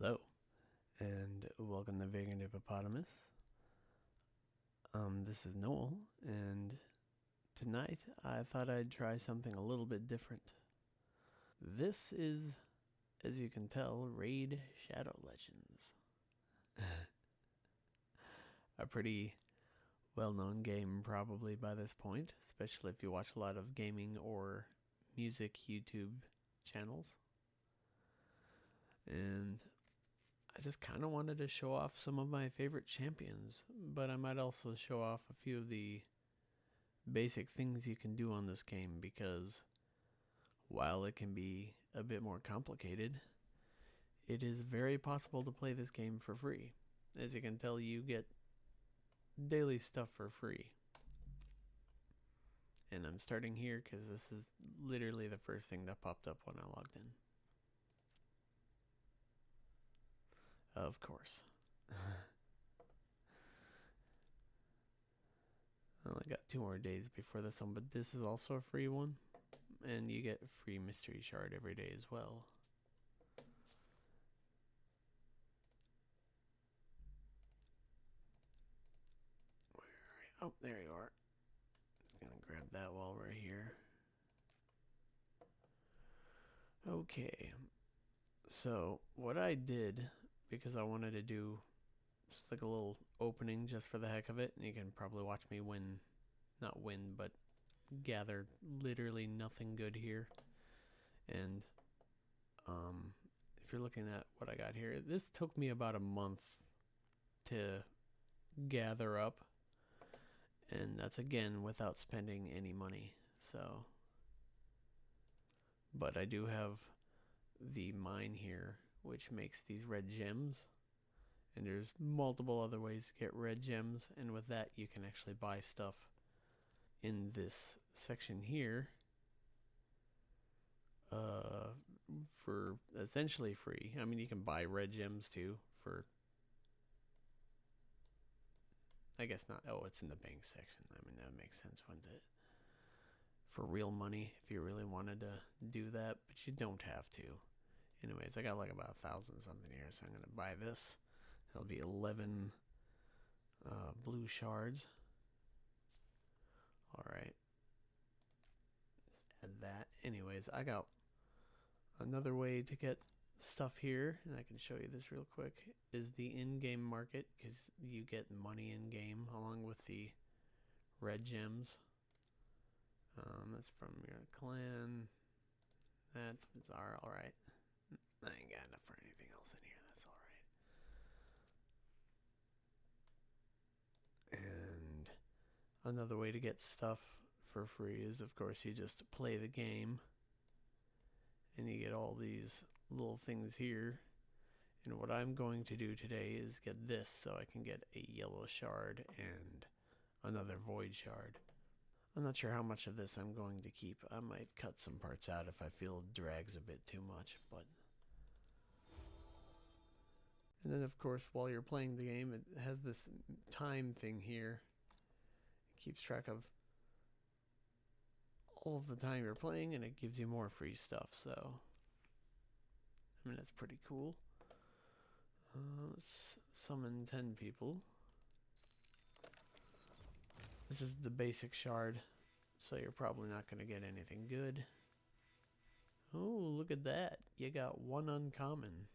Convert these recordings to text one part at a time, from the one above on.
Hello, and welcome to Vagrant Hippopotamus. This is Noel, and tonight I thought I'd try something a little bit different. This is, as you can tell, Raid Shadow Legends. A pretty well-known game probably by this point, especially if you watch a lot of gaming or music YouTube channels. And I just kind of wanted to show off some of my favorite champions, but I might also show off a few of the basic things you can do on this game, because while it can be a bit more complicated, it is very possible to play this game for free. As you can tell, you get daily stuff for free. And I'm starting here because this is literally the first thing that popped up when I logged in. Of course. I only got 2 more days before this one, but this is also a free one. And you get a free mystery shard every day as well. Where are you? Oh, there you are. Just gonna grab that while we're here. Okay. So, what I did, because I wanted to do just like a little opening just for the heck of it, and you can probably watch me not win, but gather literally nothing good here. And if you're looking at what I got here, this took me about a month to gather up, and that's again without spending any money. So, but I do have the mine here, which makes these red gems, and there's multiple other ways to get red gems, and with that you can actually buy stuff in this section here for essentially free. I mean, you can buy red gems too for, I guess not. Oh, it's in the bank section. I mean, that makes sense, wouldn't it? For real money, if you really wanted to do that, but you don't have to. Anyways, I got like about 1,000 something here, so I'm gonna buy this. That'll be 11 blue shards. Alright. Let's add that. Anyways, I got another way to get stuff here, and I can show you this real quick, is the in-game market, because you get money in-game along with the red gems. That's from your clan. That's bizarre. Alright. I ain't got enough for anything else in here. That's alright. And another way to get stuff for free is, of course, you just play the game. And you get all these little things here. And what I'm going to do today is get this, so I can get a yellow shard and another void shard. I'm not sure how much of this I'm going to keep. I might cut some parts out if I feel it drags a bit too much, but... And then, of course, while you're playing the game, it has this time thing here. It keeps track of all of the time you're playing, and it gives you more free stuff, so... I mean, that's pretty cool. Let's summon 10 people. This is the basic shard, so you're probably not going to get anything good. Oh, look at that. You got 1 uncommon.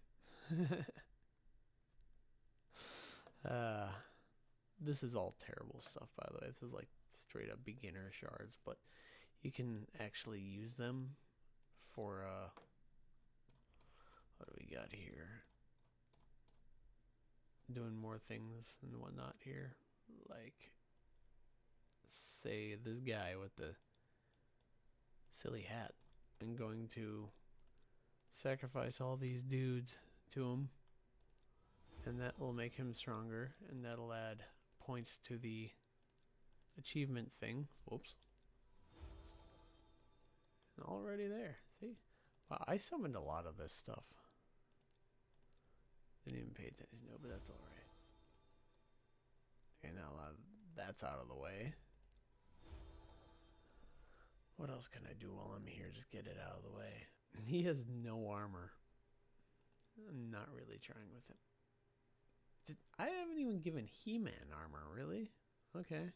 This is all terrible stuff, by the way. This is like straight up beginner shards, but you can actually use them for, what do we got here? Doing more things and whatnot here. Like, say this guy with the silly hat. I'm going to sacrifice all these dudes to him, and that will make him stronger, and that'll add points to the achievement thing. Whoops. And already there. See? Wow, I summoned a lot of this stuff. Didn't even pay attention. No, but that's alright. Okay, now that's out of the way. What else can I do while I'm here? Just get it out of the way. He has no armor. I'm not really trying with him. I haven't even given He-Man armor, really? Okay.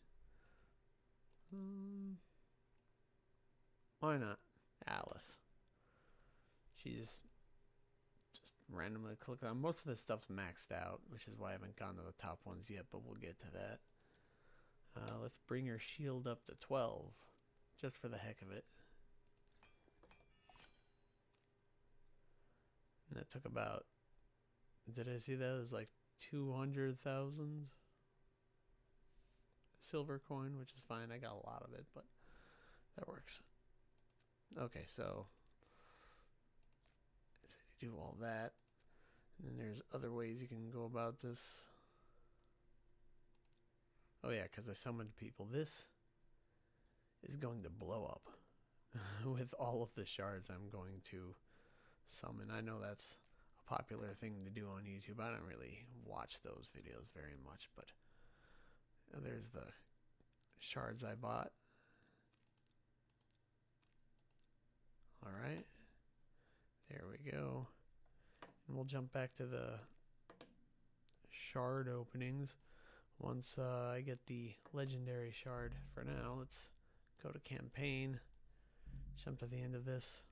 Why not? Alice. She's just randomly click on. Most of this stuff's maxed out, which is why I haven't gone to the top ones yet, but we'll get to that. Let's bring her shield up to 12, just for the heck of it. And that took about, did I see that? It was like 200,000 silver coin, which is fine. I got a lot of it, but that works. Okay, so do all that. And then there's other ways you can go about this. Oh yeah, because I summoned people. This is going to blow up with all of the shards I'm going to summon. I know that's a popular thing to do on YouTube. I don't really watch those videos very much, but there's the shards I bought. Alright. There we go. And we'll jump back to the shard openings once I get the legendary shard. For now, let's go to campaign. Jump to the end of this.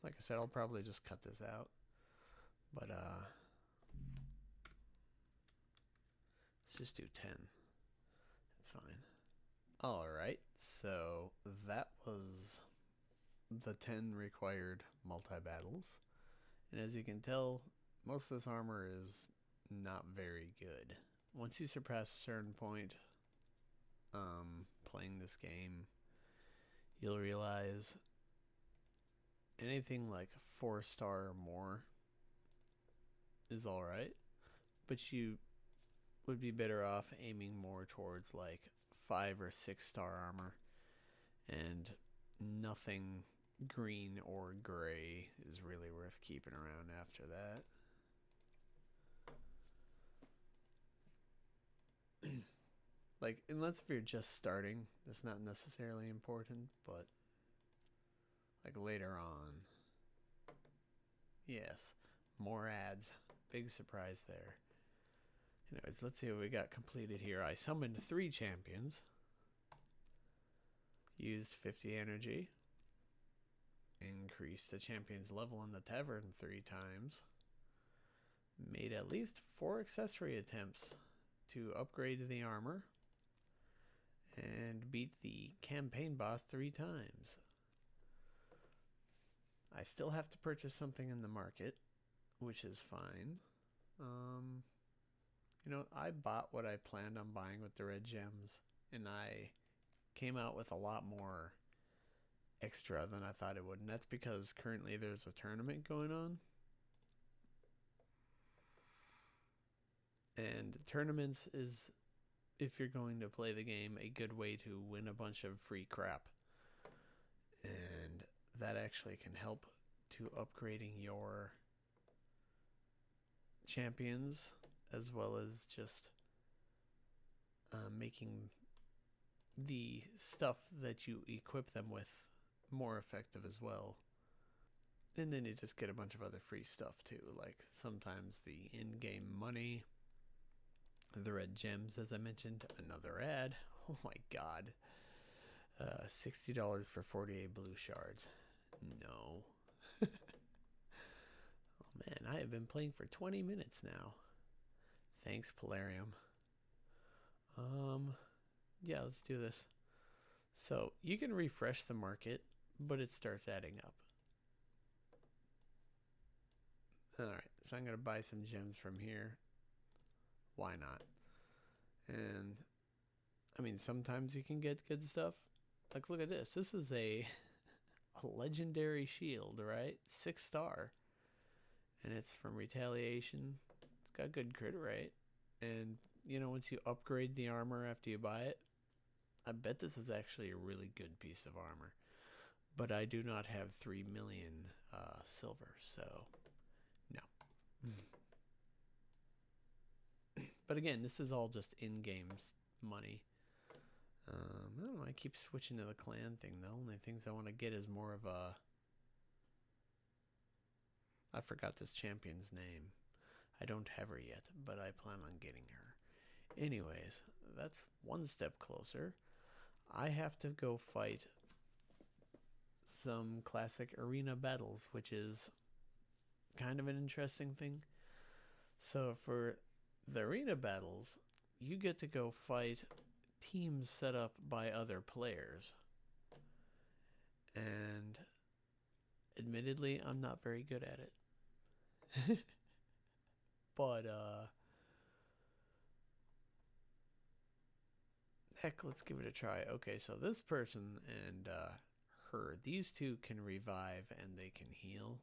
Like I said, I'll probably just cut this out. But let's just do 10. That's fine. Alright, so that was the 10 required multi-battles. And as you can tell, most of this armor is not very good. Once you surpass a certain point playing this game, you'll realize anything like 4-star or more is alright, but you would be better off aiming more towards like 5 or 6-star armor, and nothing green or gray is really worth keeping around after that. Like, unless if you're just starting, that's not necessarily important, but like later on. Yes, more ads. Big surprise there. Anyways, let's see what we got completed here. I summoned 3 champions. Used 50 energy. Increased the champion's level in the tavern 3 times. Made at least 4 accessory attempts to upgrade the armor. And beat the campaign boss 3 times. I still have to purchase something in the market, which is fine. You know, I bought what I planned on buying with the red gems, and I came out with a lot more extra than I thought it would, and that's because currently there's a tournament going on. And tournaments is, if you're going to play the game, a good way to win a bunch of free crap. And that actually can help to upgrading your champions, as well as just making the stuff that you equip them with more effective as well. And then you just get a bunch of other free stuff too, like sometimes the in-game money, the red gems, as I mentioned. Another ad. Oh my god. $60 for 48 blue shards. No. Oh man, I have been playing for 20 minutes now. Thanks, Polarium. Yeah, let's do this. So, you can refresh the market, but it starts adding up. Alright, so I'm going to buy some gems from here. Why not? And, I mean, sometimes you can get good stuff. Like, look at this. This is a legendary shield, right? 6-star. And it's from Retaliation. It's got good crit rate. And, you know, once you upgrade the armor after you buy it, I bet this is actually a really good piece of armor. But I do not have 3 million silver, so no. But again, this is all just in-game money. I don't know, I keep switching to the clan thing. The only things I want to get is more of a... I forgot this champion's name. I don't have her yet, but I plan on getting her. Anyways, that's one step closer. I have to go fight some classic arena battles, which is kind of an interesting thing. So for the arena battles, you get to go fight teams set up by other players. And admittedly, I'm not very good at it. But heck, let's give it a try. Okay, so this person and her, these two can revive and they can heal.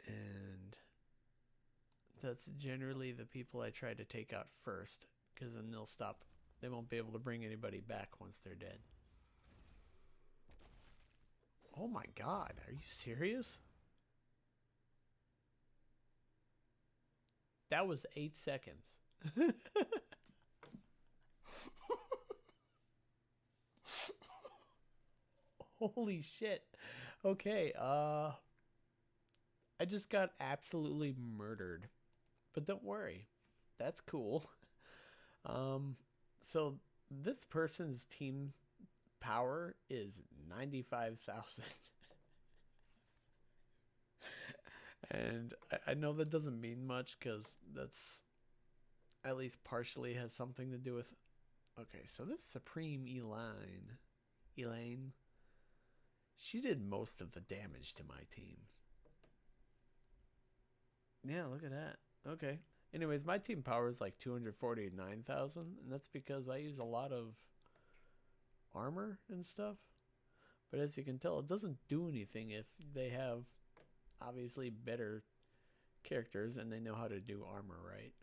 And that's generally the people I try to take out first, because then they'll stop. They won't be able to bring anybody back once they're dead. Oh my god, are you serious? That was 8 seconds. Holy shit. Okay, I just got absolutely murdered. But don't worry. That's cool. So this person's team power is 95,000. And I know that doesn't mean much because that's at least partially has something to do with. Okay, so this Supreme Elaine, she did most of the damage to my team. Yeah, look at that. Okay. Anyways, my team power is like 249,000, and that's because I use a lot of armor and stuff. But as you can tell, it doesn't do anything if they have obviously better characters and they know how to do armor right.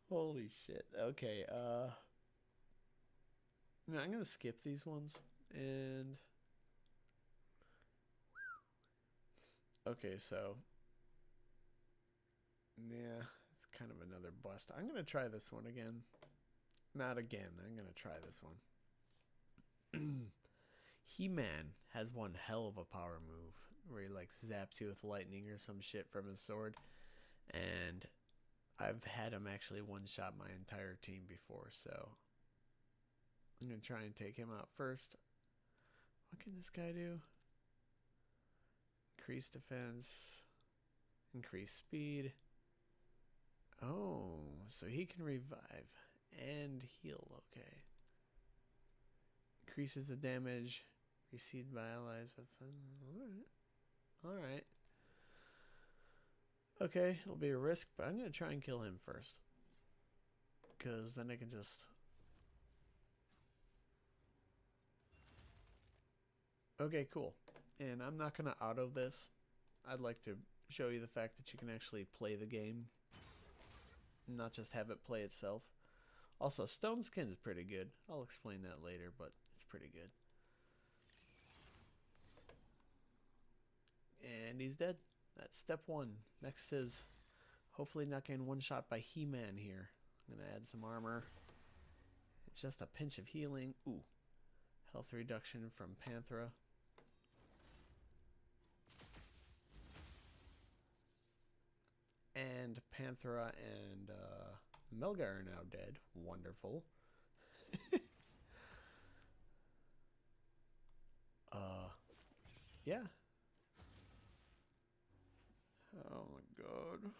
Holy shit. Okay, I'm gonna skip these ones and okay, so yeah, it's kind of another bust. I'm gonna try this one again. Not again. I'm gonna try this one. He-Man has one hell of a power move where he like zaps you with lightning or some shit from his sword, and I've had him actually one-shot my entire team before, so I'm gonna try and take him out first. What can this guy do? Increase defense, increase speed. Oh, so he can revive and heal. Okay. Increases the damage received by allies with. Alright. Okay, it'll be a risk, but I'm going to try and kill him first. Because then I can just. Okay, cool. And I'm not going to auto this. I'd like to show you the fact that you can actually play the game, not just have it play itself. Also, Stone Skin is pretty good. I'll explain that later, but it's pretty good. And he's dead. That's step one. Next is hopefully not getting one shot by He-Man here. I'm going to add some armor. It's just a pinch of healing. Ooh. Health reduction from Panthera. And Panthera and Melgar are now dead. Wonderful. Yeah. Oh my god.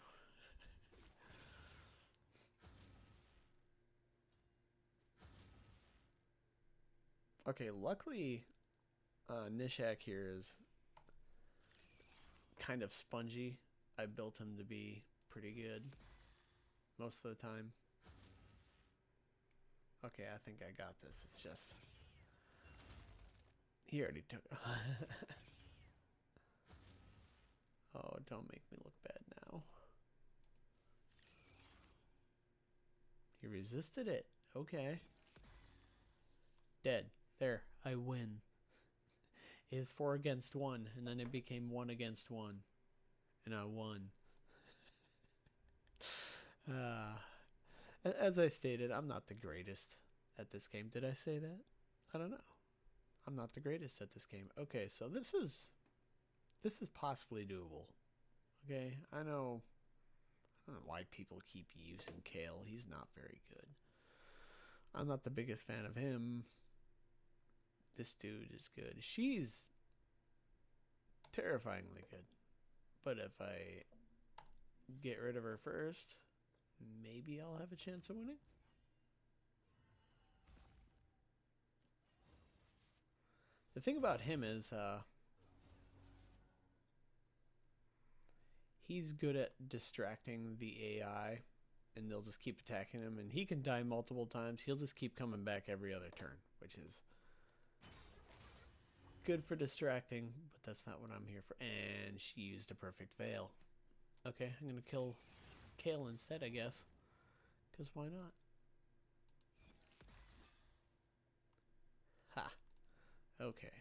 Okay, luckily Nishak here is kind of spongy. I built him to be pretty good most of the time. Okay, I think I got this. It's just he already took. Oh, don't make me look bad now. He resisted it. Okay. Dead. There. I win. It is 4 against 1, and then it became 1 against 1. And I won. As I stated, I'm not the greatest at this game. Did I say that? I don't know. I'm not the greatest at this game. Okay, so this is possibly doable. Okay, I don't know why people keep using Kale. He's not very good. I'm not the biggest fan of him. This dude is good. She's terrifyingly good. But if I get rid of her first, maybe I'll have a chance of winning. The thing about him is he's good at distracting the AI, and they'll just keep attacking him, and he can die multiple times. He'll just keep coming back every other turn, which is good for distracting, but that's not what I'm here for. And she used a perfect veil. Okay, I'm going to kill Kale instead, I guess, because why not? Ha. Okay.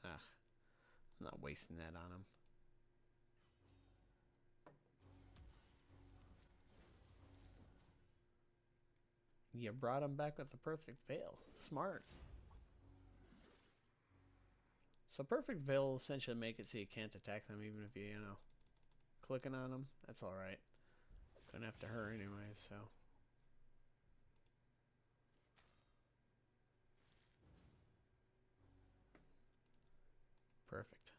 I'm not wasting that on him. You brought him back with the perfect veil. Smart. So perfect veil will essentially make it so you can't attack them even if you know, clicking on them. That's alright. Gonna have to her anyway, so. Perfect.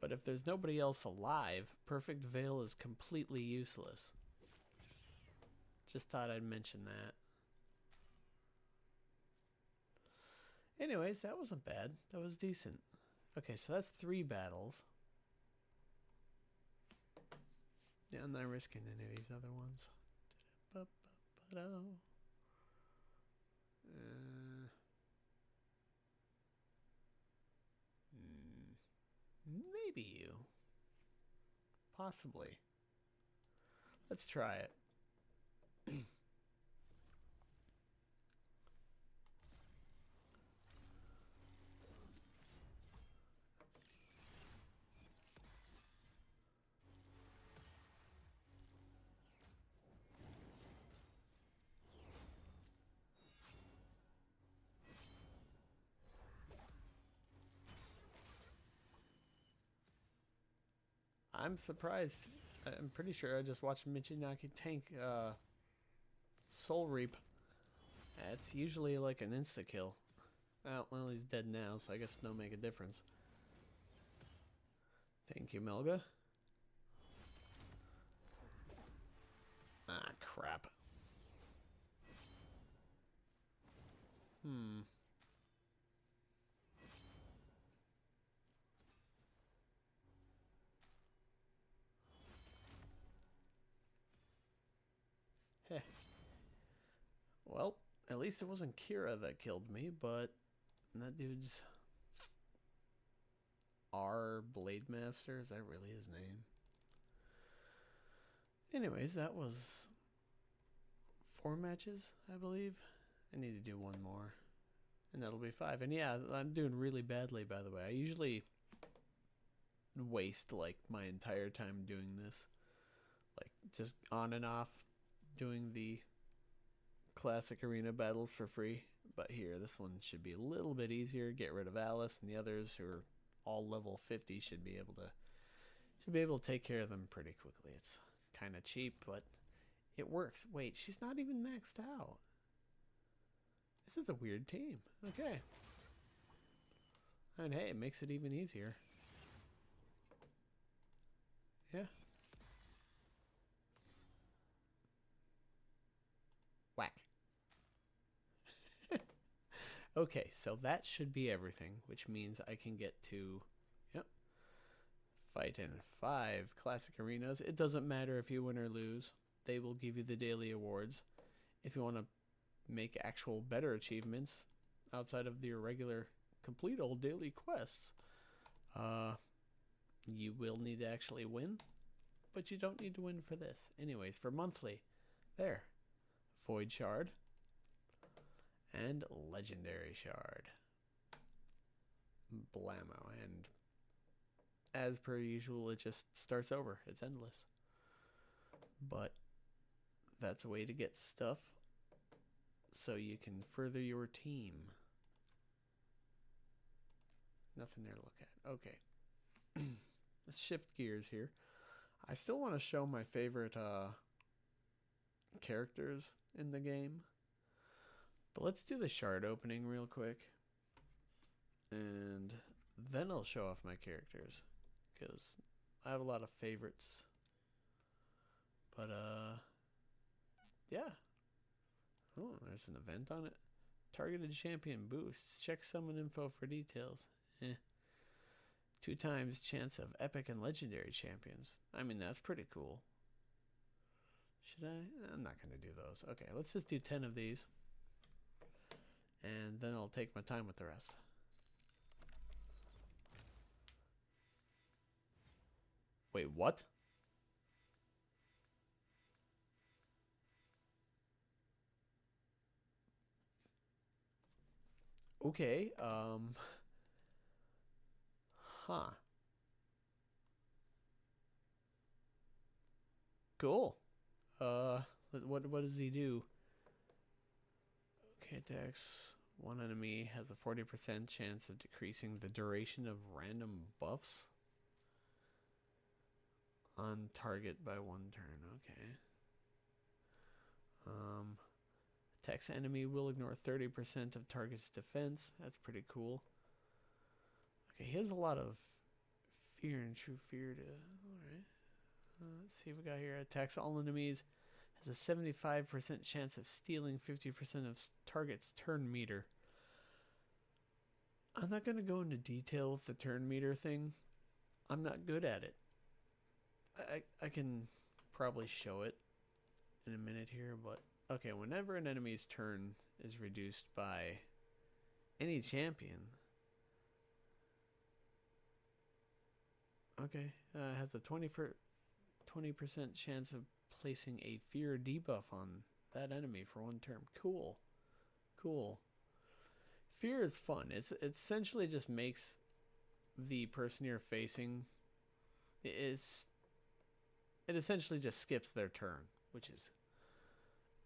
But if there's nobody else alive, perfect veil is completely useless. Just thought I'd mention that. Anyways, that wasn't bad. That was decent. Okay, so that's 3 battles. Yeah, I'm not risking any of these other ones. Maybe you. Possibly. Let's try it. I'm surprised. I'm pretty sure I just watched Michinaki tank Soul Reap. It's usually like an insta-kill. Well, he's dead now, so I guess it don't make a difference. Thank you, Melga. Ah, crap. Heh. Well, at least it wasn't Kira that killed me, but that dude's R Blade Master. Is that really his name? Anyways, that was 4 matches, I believe. I need to do 1 more, and that'll be 5. And yeah, I'm doing really badly, by the way. I usually waste like my entire time doing this, like just on and off doing the classic arena battles for free. But here, this one should be a little bit easier. Get rid of Alice, and the others who are all level 50 should be able to take care of them pretty quickly. It's kind of cheap, but it works. Wait, she's not even maxed out. This is a weird team. Okay. And hey, it makes it even easier. Yeah. Whack. Okay, so that should be everything, which means I can get to, yep, fight in 5 classic arenas. It doesn't matter if you win or lose. They will give you the daily awards. If you want to make actual better achievements outside of your regular complete all daily quests, you will need to actually win, but you don't need to win for this. Anyways, for monthly, there, Void Shard and Legendary Shard. Blammo. And as per usual, it just starts over. It's endless. but that's a way to get stuff so you can further your team. Nothing there to look at. Okay. Let's shift gears here. I still want to show my favorite characters in the game. But let's do the shard opening real quick. And then I'll show off my characters. Because I have a lot of favorites. But, yeah. Oh, there's an event on it. Targeted champion boosts. Check summon info for details. 2 times chance of epic and legendary champions. I mean, that's pretty cool. Should I? I'm not going to do those. Okay, let's just do 10 of these. And then I'll take my time with the rest. Wait, what? Okay, huh. Cool. What does he do? Okay, attacks. One enemy has a 40% chance of decreasing the duration of random buffs on target by 1 turn. Okay. Attacks enemy will ignore 30% of target's defense. That's pretty cool. Okay, he has a lot of fear and true fear to... Alright. Let's see what we got here. Attacks all enemies. Has a 75% chance of stealing 50% of target's turn meter. I'm not going to go into detail with the turn meter thing. I'm not good at it. I can probably show it in a minute here, but... Okay, whenever an enemy's turn is reduced by any champion... Okay, has a 20% chance of placing a fear debuff on that enemy for 1 turn. Cool. Cool. Fear is fun. It essentially just makes the person you're facing... It essentially just skips their turn, which is...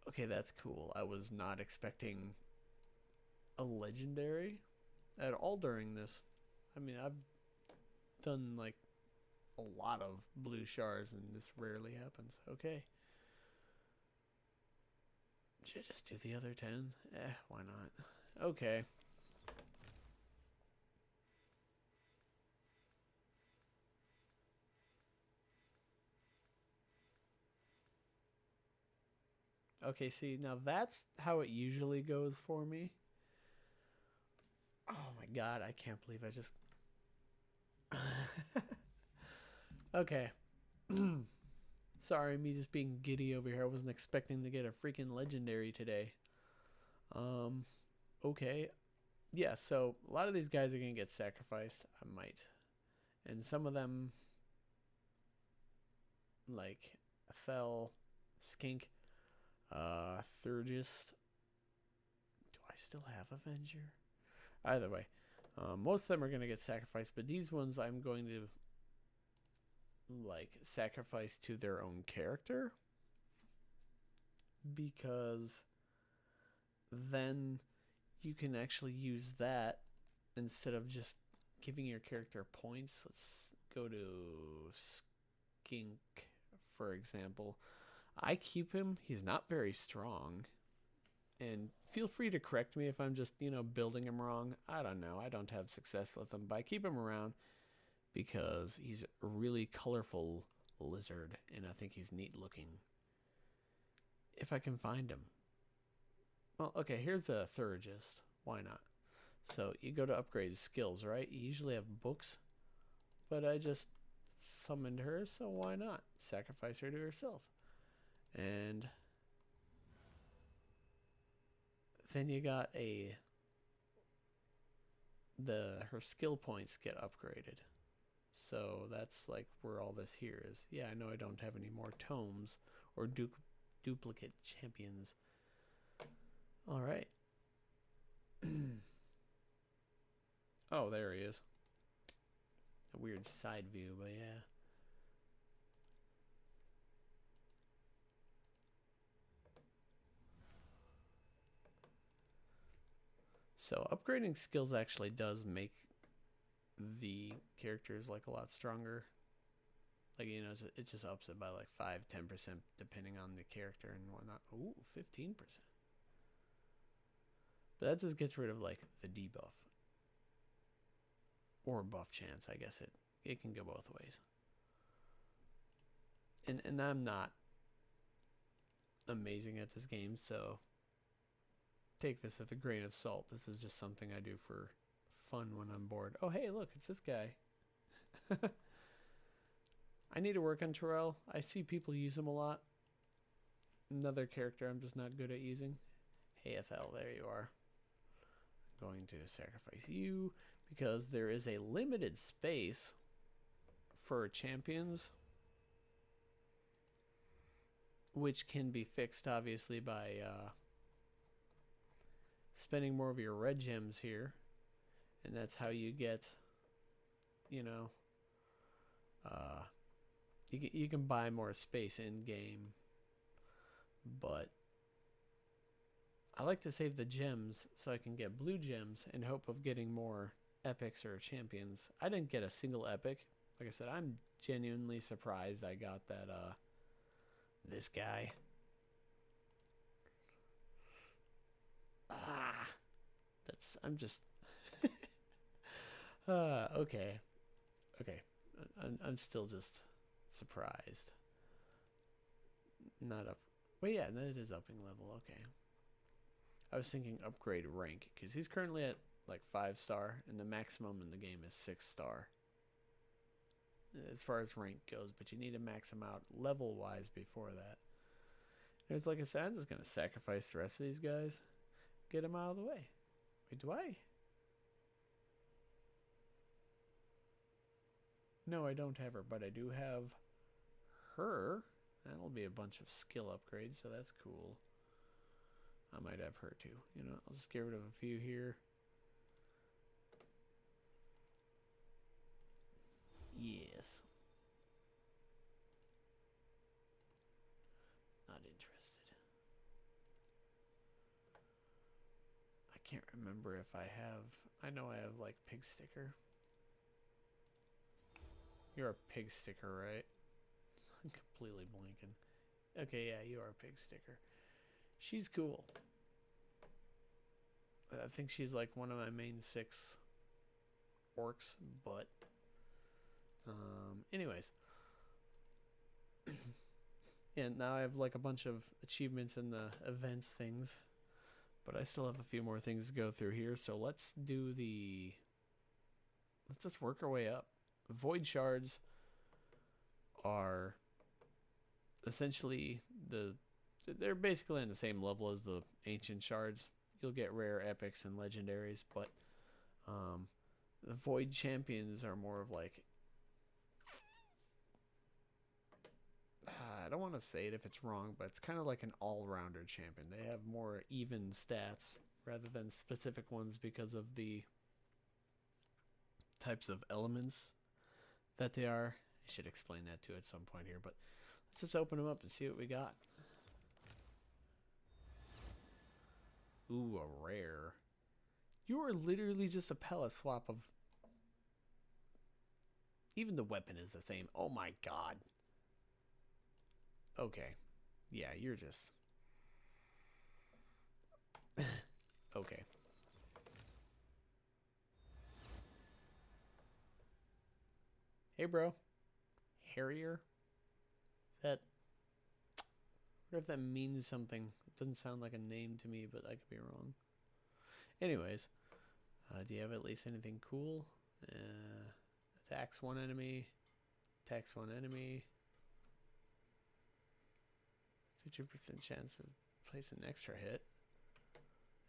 Okay, that's cool. I was not expecting a legendary at all during this. I mean, I've done like a lot of blue shards and this rarely happens. Okay. Should I just do the other 10? Why not? Okay. Okay, see, now that's how it usually goes for me. Oh my god, I can't believe I just... Okay. Sorry, me just being giddy over here. I wasn't expecting to get a freaking legendary today. Okay. Yeah, so a lot of these guys are going to get sacrificed. I might. And some of them, like Fel, Skink, Thurgist. Do I still have Avenger? Either way, most of them are going to get sacrificed, but these ones I'm going to like sacrifice to their own character, because then you can actually use that instead of just giving your character points. Let's go to Skink, for example. I keep him. He's not very strong. And feel free to correct me if I'm just, building him wrong. I don't know. I don't have success with him, but I keep him around because he's a really colorful lizard, and I think he's neat looking. If I can find him. Well, okay, here's a Thurgist. Why not? So you go to upgrade skills, right? You usually have books, but I just summoned her, so why not? Sacrifice her to herself. And then you got her skill points get upgraded. So that's like where all this here is. Yeah, I know I don't have any more tomes or duplicate champions. All right. Oh, there he is. A weird side view, but yeah. So upgrading skills actually does make the characters like a lot stronger. Like, you know, it just ups it by like 5-10% depending on the character and whatnot. Ooh, 15%. But that just gets rid of like the debuff or buff chance. I guess it can go both ways. And I'm not amazing at this game, so take this with a grain of salt. This is just something I do for fun when I'm bored. Oh, hey, look, it's this guy. I need to work on Terrell. I see people use him a lot. Another character I'm just not good at using. Hey, Ethel, there you are. I'm going to sacrifice you because there is a limited space for champions, which can be fixed, obviously, by spending more of your red gems here. And that's how you get, you know, you can buy more space in game. But I like to save the gems so I can get blue gems in hope of getting more epics or champions. I didn't get a single epic. Like I said, I'm genuinely surprised I got that, this guy. I'm just... okay. I'm still just surprised. Not up... Well, yeah, that is upping level. Okay. I was thinking upgrade rank, because he's currently at, like, 5-star, and the maximum in the game is 6-star. As far as rank goes, but you need to max him out level-wise before that. And it's like I said, I'm just going to sacrifice the rest of these guys. Get them out of the way. Wait, do I? No, I don't have her, but I do have her. That'll be a bunch of skill upgrades, so that's cool. I might have her too. You know, I'll just get rid of a few here. Yes. Not interested. I can't remember if I have... I know I have, like, pig sticker. You're a pig sticker, right? I'm completely blanking. Okay, yeah, you are a pig sticker. She's cool. I think she's like one of my main 6 orcs, but anyways. And now I have like a bunch of achievements in the events things, but I still have a few more things to go through here, so let's just work our way up. Void shards are essentially they're basically on the same level as the ancient shards. You'll get rare epics and legendaries, but the void champions are more of like, I don't want to say it if it's wrong, but it's kind of like an all-rounder champion. They have more even stats rather than specific ones because of the types of elements that they are. I should explain that too at some point here, but let's just open them up and see what we got. Ooh, a rare. You are literally just a pellet swap of... Even the weapon is the same. Oh my god. Okay. Yeah, you're just... okay. Hey, bro. Harrier? That... I wonder if that means something. It doesn't sound like a name to me, but I could be wrong. Anyways, do you have at least anything cool? Attacks one enemy. Attacks one enemy. 50% chance of placing an extra hit.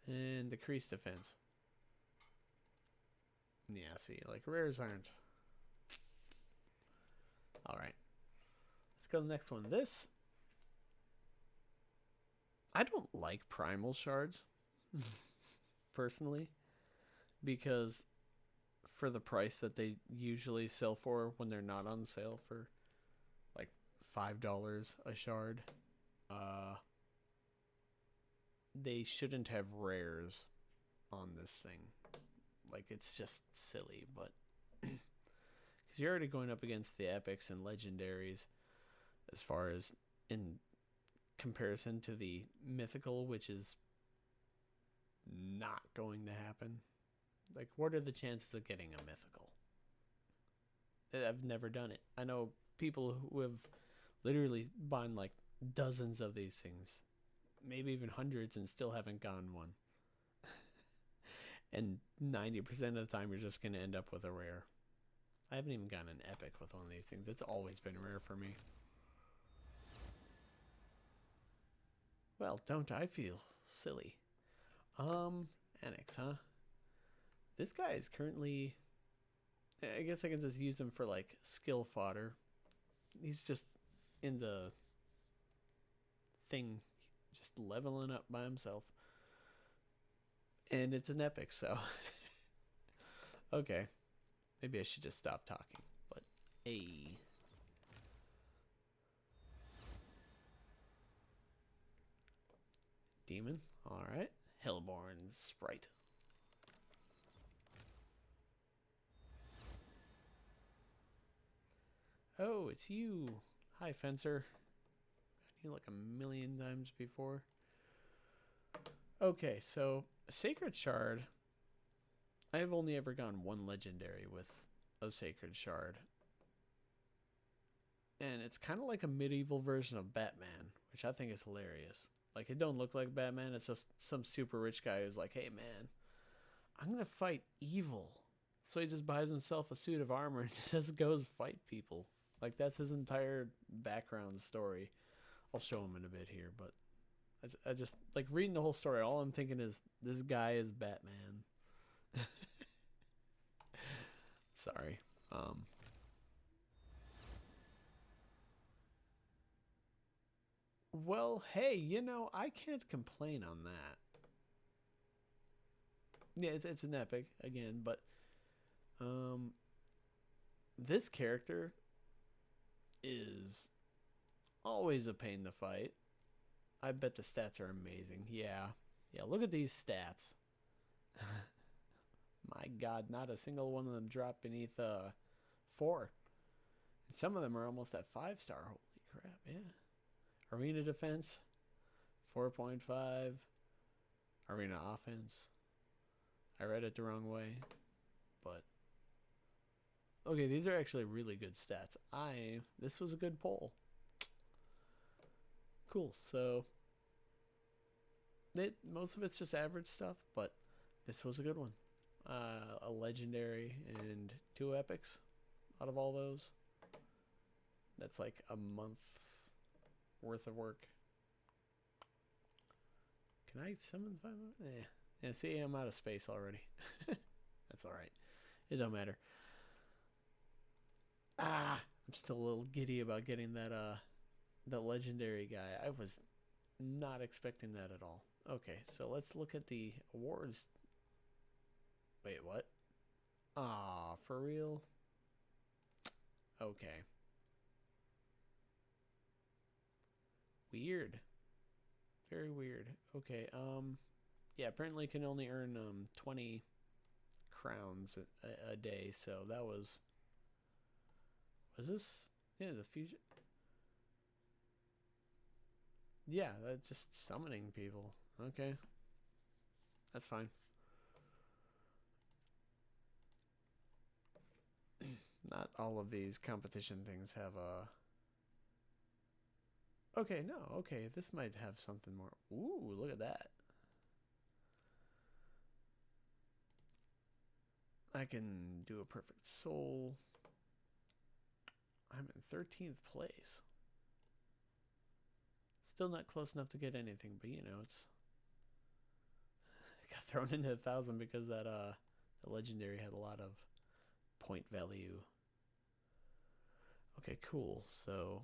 And decreased defense. Yeah, see, like rares aren't. Alright. Let's go to the next one. This... I don't like primal shards, personally, because for the price that they usually sell for when they're not on sale for like $5 a shard, they shouldn't have rares on this thing. Like, it's just silly, but because you're already going up against the epics and legendaries as far as in comparison to the mythical, which is not going to happen. Like, what are the chances of getting a mythical? I've never done it. I know people who have literally bought like dozens of these things, maybe even hundreds, and still haven't gotten one. And 90% of the time, you're just going to end up with a rare. I haven't even gotten an epic with one of these things. It's always been rare for me. Well, don't I feel silly? Annex, huh? This guy is currently... I guess I can just use him for, like, skill fodder. He's just in the thing, just leveling up by himself. And it's an epic, so... Okay. Maybe I should just stop talking. But, hey... Demon. Alright. Hellborn Sprite. Oh, it's you. Hi, Fencer. I've you like a million times before. Okay, so Sacred Shard. I have only ever gone one legendary with a Sacred Shard. And it's kind of like a medieval version of Batman, which I think is hilarious. Like, it don't look like Batman. It's just some super rich guy who's like, hey, man, I'm going to fight evil. So he just buys himself a suit of armor and just goes fight people. Like, that's his entire background story. I'll show him in a bit here, but I just, like, reading the whole story, all I'm thinking is, this guy is Batman. Sorry. Well, hey, you know, I can't complain on that. Yeah, it's an epic, again, but this character is always a pain to fight. I bet the stats are amazing. Yeah, look at these stats. My God, not a single one of them drop beneath 4. And some of them are almost at 5-star. Holy crap, yeah. Arena defense, 4.5. Arena offense. I read it the wrong way, but okay, these are actually really good stats. This was a good poll. Cool. So most of it's just average stuff, but this was a good one. A legendary and 2 epics out of all those. That's like a month's worth of work. Can I summon 5? Yeah, see, I'm out of space already. That's alright. It don't matter. I'm still a little giddy about getting that legendary guy. I was not expecting that at all. Okay, so let's look at the awards. Wait, what? Ah, for real? Okay. Weird. Very weird. Okay, yeah, apparently can only earn 20 crowns a day, so that was this? Yeah, the fusion. Yeah, that's just summoning people. Okay. That's fine. Not all of these competition things have a... Okay, no, okay, this might have something more. Ooh, look at that. I can do a perfect soul. I'm in 13th place. Still not close enough to get anything, but you know, it's... I got thrown into 1,000 because that the legendary had a lot of point value. Okay, cool. So,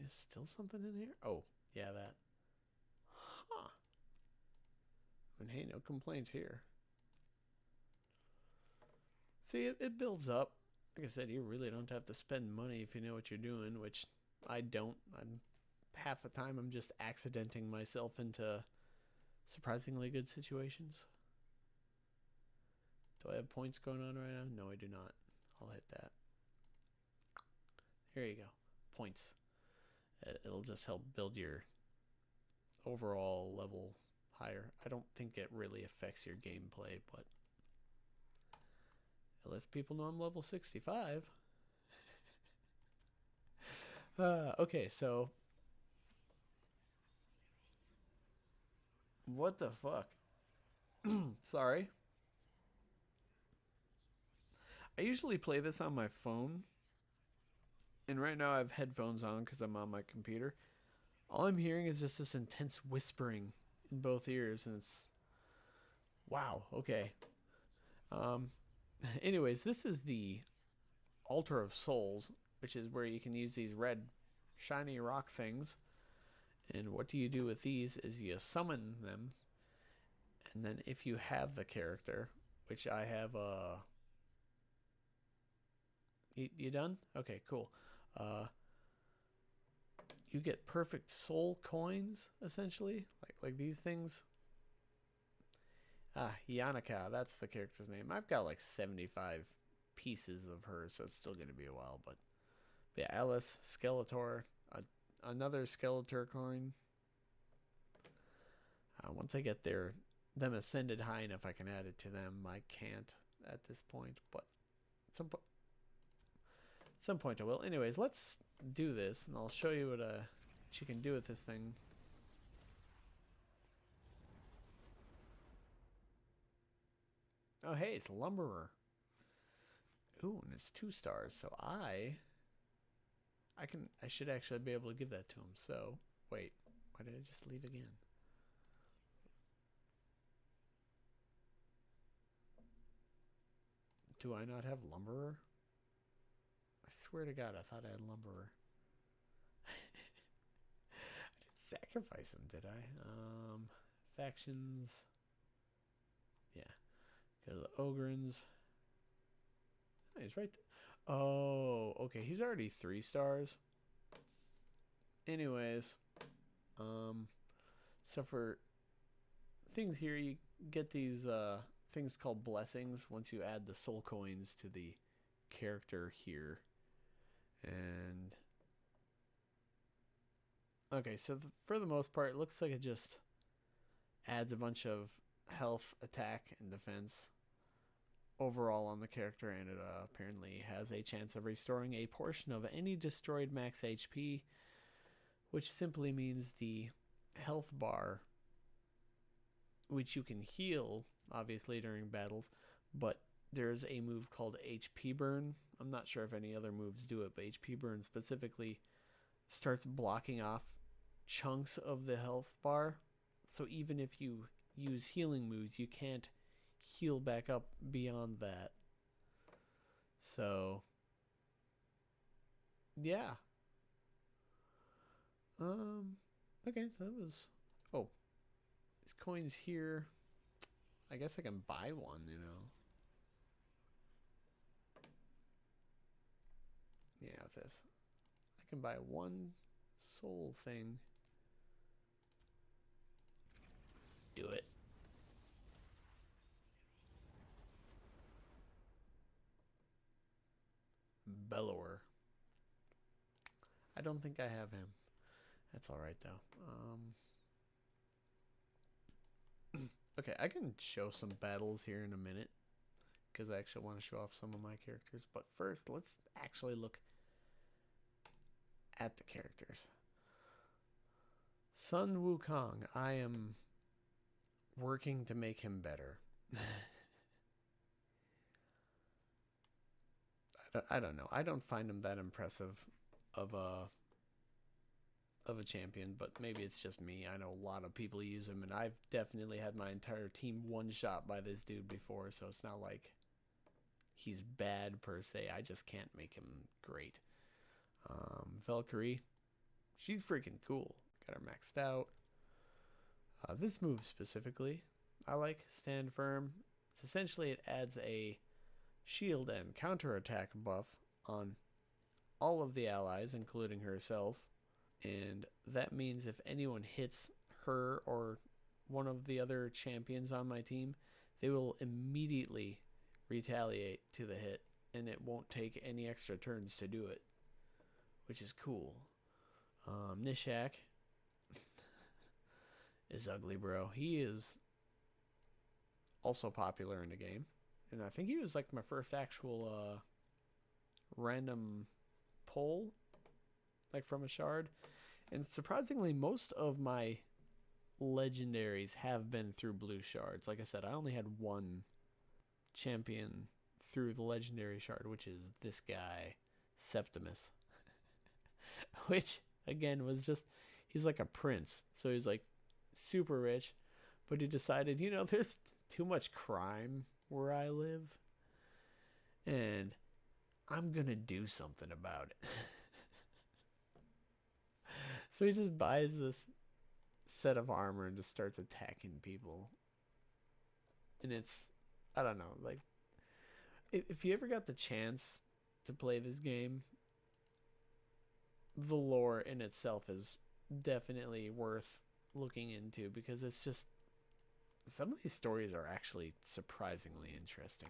is still something in here? Oh, yeah, that. Huh. I mean, hey, no complaints here. See, it builds up. Like I said, you really don't have to spend money if you know what you're doing, which I don't. Half the time I'm just accidenting myself into surprisingly good situations. Do I have points going on right now? No, I do not. I'll hit that. Here you go. Points. It'll just help build your overall level higher. I don't think it really affects your gameplay, but it lets people know I'm level 65. Okay, so what the fuck? Sorry. I usually play this on my phone, and right now I have headphones on because I'm on my computer. All I'm hearing is just this intense whispering in both ears, and it's wow. Okay. Um. Anyways, this is the Altar of Souls, which is where you can use these red, shiny rock things. And what do you do with these? Is you summon them, and then if you have the character, which I have, you done? Okay, cool. You get perfect soul coins essentially, like these things. Yannicka, that's the character's name. I've got like 75 pieces of her, so it's still gonna be a while. But yeah, Alice, Skeletor, another Skeletor coin. Once I get them ascended high enough, I can add it to them. I can't at this point, but at some point I will. Anyways, let's do this, and I'll show you what you can do with this thing. Oh, hey, it's Lumberer. Ooh, and it's 2 stars, so I should actually be able to give that to him. So, wait, why did I just leave again? Do I not have Lumberer? I swear to God, I thought I had Lumberer. I didn't sacrifice him, did I? Factions. Yeah. Go to the Ogrins. Oh, he's right there. Oh, okay. He's already 3 stars. Anyways. So for things here, you get these things called blessings once you add the soul coins to the character here. And okay, so for the most part, it looks like it just adds a bunch of health, attack, and defense overall on the character, and it apparently has a chance of restoring a portion of any destroyed max HP, which simply means the health bar, which you can heal obviously during battles, but there's a move called HP burn. I'm not sure if any other moves do it, but HP burn specifically starts blocking off chunks of the health bar. So even if you use healing moves, you can't heal back up beyond that. So yeah. Okay, so that was, oh, these coins here, I guess I can buy one, you know. Yeah, with this, I can buy 1 soul thing. Do it. Bellower. I don't think I have him. That's all right though. Okay, I can show some battles here in a minute because I actually want to show off some of my characters. But first, let's actually look at the characters. Sun Wukong. I am working to make him better. I don't know. I don't find him that impressive of a champion, but maybe it's just me. I know a lot of people use him, and I've definitely had my entire team one-shot by this dude before, so it's not like he's bad per se. I just can't make him great. Valkyrie, she's freaking cool. Got her maxed out. This move specifically, I like. Stand Firm. It's essentially, it adds a shield and counterattack buff on all of the allies, including herself. And that means if anyone hits her or one of the other champions on my team, they will immediately retaliate to the hit, and it won't take any extra turns to do it, which is cool. Nishak is ugly, bro. He is also popular in the game, and I think he was like my first actual random pull, like from a shard. And surprisingly, most of my legendaries have been through blue shards. Like I said, I only had one champion through the legendary shard, which is this guy, Septimus. Which, again, was just, he's like a prince. So he's like super rich, but he decided, you know, there's too much crime where I live, and I'm gonna do something about it. So he just buys this set of armor and just starts attacking people. And it's, I don't know, like, if you ever got the chance to play this game, the lore in itself is definitely worth looking into, because it's just, some of these stories are actually surprisingly interesting.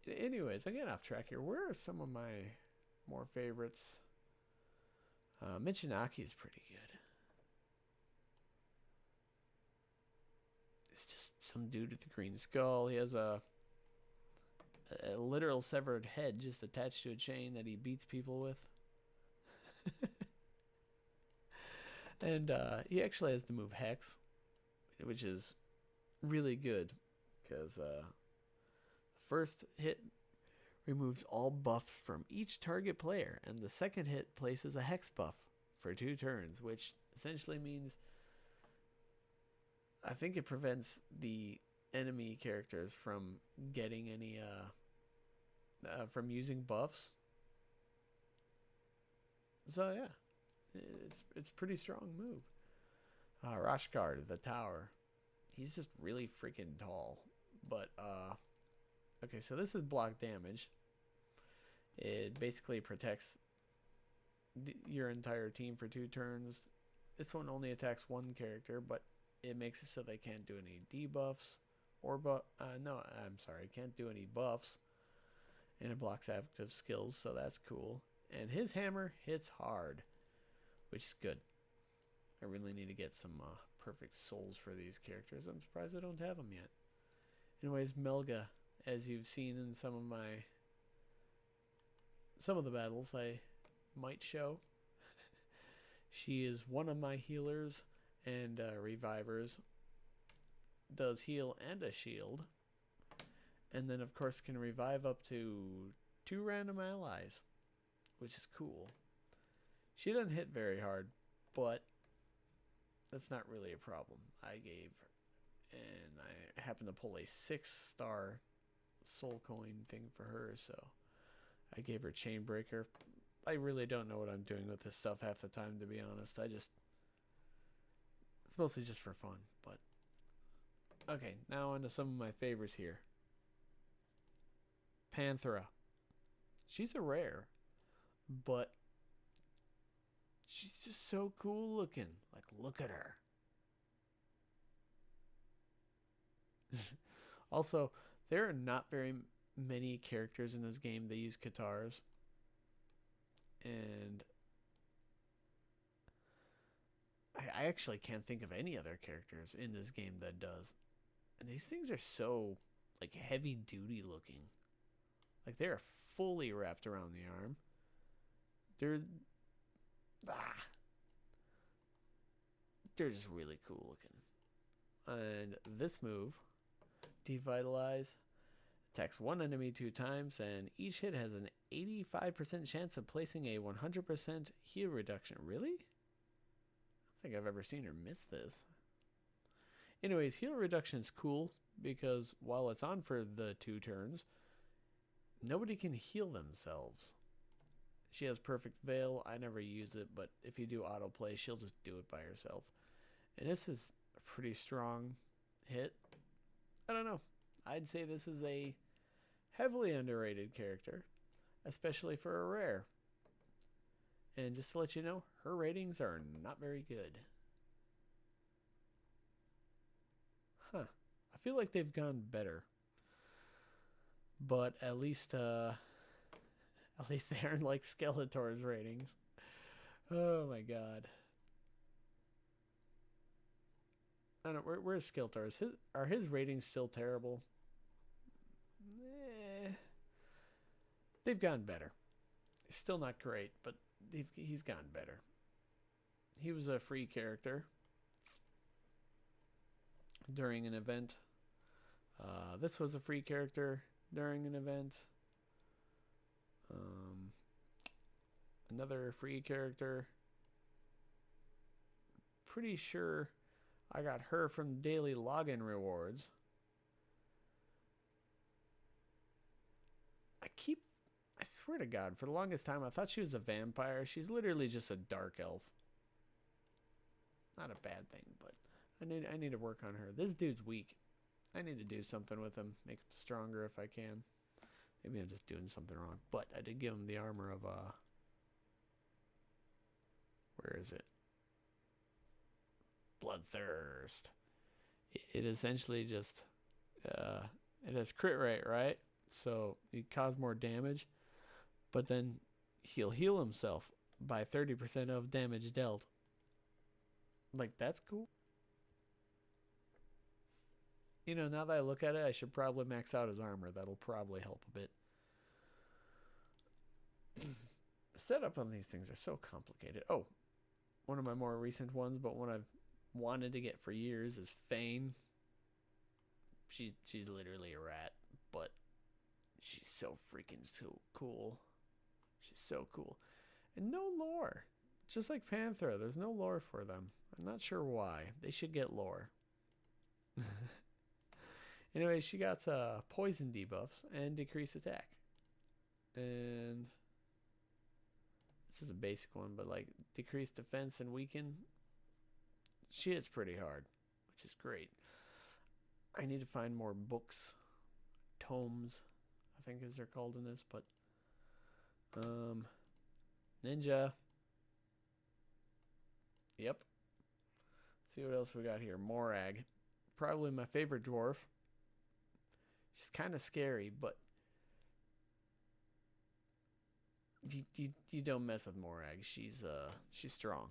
Anyways, I get off track here. Where are some of my more favorites? Michinaki is pretty good. It's just some dude with a green skull. He has a literal severed head just attached to a chain that he beats people with. And he actually has the move Hex, which is really good, because the first hit removes all buffs from each target player, and the second hit places a Hex buff for 2 turns, which essentially means, I think it prevents the enemy characters from getting any from using buffs. So yeah, it's pretty strong move. Rashgard, the tower. He's just really freaking tall. But okay, so this is block damage. It basically protects your entire team for 2 turns. This one only attacks one character, but it makes it so they can't do any debuffs or no, I'm sorry, can't do any buffs. And it blocks active skills, so that's cool. And his hammer hits hard, which is good. I really need to get some perfect souls for these characters. I'm surprised I don't have them yet. Anyways, Melga, as you've seen in some of the battles I might show, she is one of my healers and revivers. Does heal and a shield. And then, of course, can revive up to 2 random allies, which is cool. She doesn't hit very hard, but that's not really a problem. And I happen to pull a 6-star soul coin thing for her, so I gave her Chainbreaker. I really don't know what I'm doing with this stuff half the time, to be honest. It's mostly just for fun, but okay, now on to some of my favorites here. Panthera. She's a rare, but she's just so cool looking. Like, look at her. Also, there are not very many characters in this game that use katars. And I actually can't think of any other characters in this game that does. And these things are so, like, heavy duty looking. Like, they're fully wrapped around the arm. They're just really cool looking. And this move, Devitalize, attacks one enemy 2 times, and each hit has an 85% chance of placing a 100% heal reduction. Really? I don't think I've ever seen her miss this. Anyways, heal reduction is cool because while it's on for the 2 turns, nobody can heal themselves. She has Perfect Veil. I never use it, but if you do autoplay, she'll just do it by herself. And this is a pretty strong hit. I don't know. I'd say this is a heavily underrated character, especially for a rare. And just to let you know, her ratings are not very good. Huh. I feel like they've gone better. But at least they aren't like Skeletor's ratings. Oh my god. I don't. Where's Skeletor's? Are his ratings still terrible? Eh, they've gone better. Still not great, but he's gotten better. He was a free character during an event. This was a free character during an event. Another free character. Pretty sure I got her from daily login rewards. I swear to God, for the longest time I thought she was a vampire. She's literally just a dark elf. Not a bad thing, but I need to work on her. This dude's weak. I need to do something with him, make him stronger if I can. Maybe I'm just doing something wrong, but I did give him the armor of where is it? Bloodthirst. It essentially just it has crit rate, right? So he cause more damage, but then he'll heal himself by 30% of damage dealt. Like, that's cool. You know, now that I look at it, I should probably max out his armor. That'll probably help a bit. The setup on these things are so complicated. Oh, one of my more recent ones, but one I've wanted to get for years is Fane. She's literally a rat, but she's so freaking so cool. She's so cool. And no lore. Just like Panther, there's no lore for them. I'm not sure why. They should get lore. Anyway, she got poison debuffs and decreased attack. And this is a basic one, but like decreased defense and weaken. She hits pretty hard, which is great. I need to find more books, tomes, I think as they're called in this, but ninja. Yep. See what else we got here. Morag. Probably my favorite dwarf. She's kind of scary, but you don't mess with Morag. She's strong.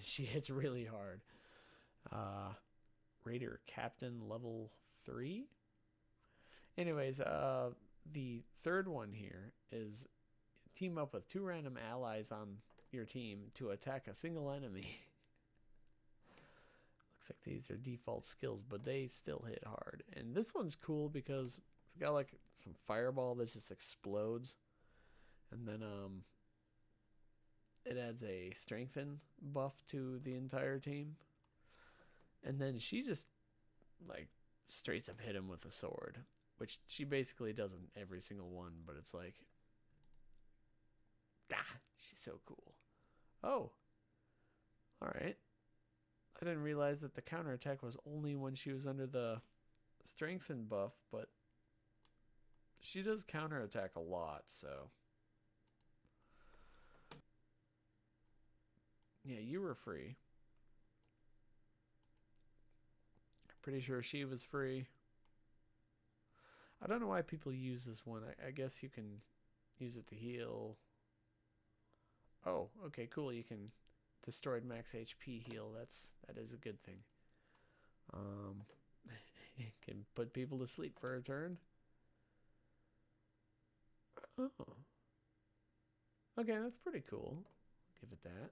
She hits really hard. Raider Captain level 3. Anyways, the third one here is team up with 2 random allies on your team to attack a single enemy. Looks like these are default skills, but they still hit hard. And this one's cool because it's got like some fireball that just explodes. And then it adds a strengthen buff to the entire team. And then she just like straight up hit him with a sword, which she basically does in every single one, but it's like, she's so cool. Oh, all right. I didn't realize that the counterattack was only when she was under the strengthen buff, but she does counterattack a lot, so. Yeah, you were free. Pretty sure she was free. I don't know why people use this one. I guess you can use it to heal. Oh, okay, cool. You can destroyed max HP heal. That is a good thing. Can put people to sleep for a turn. Oh. Okay, that's pretty cool. Give it that.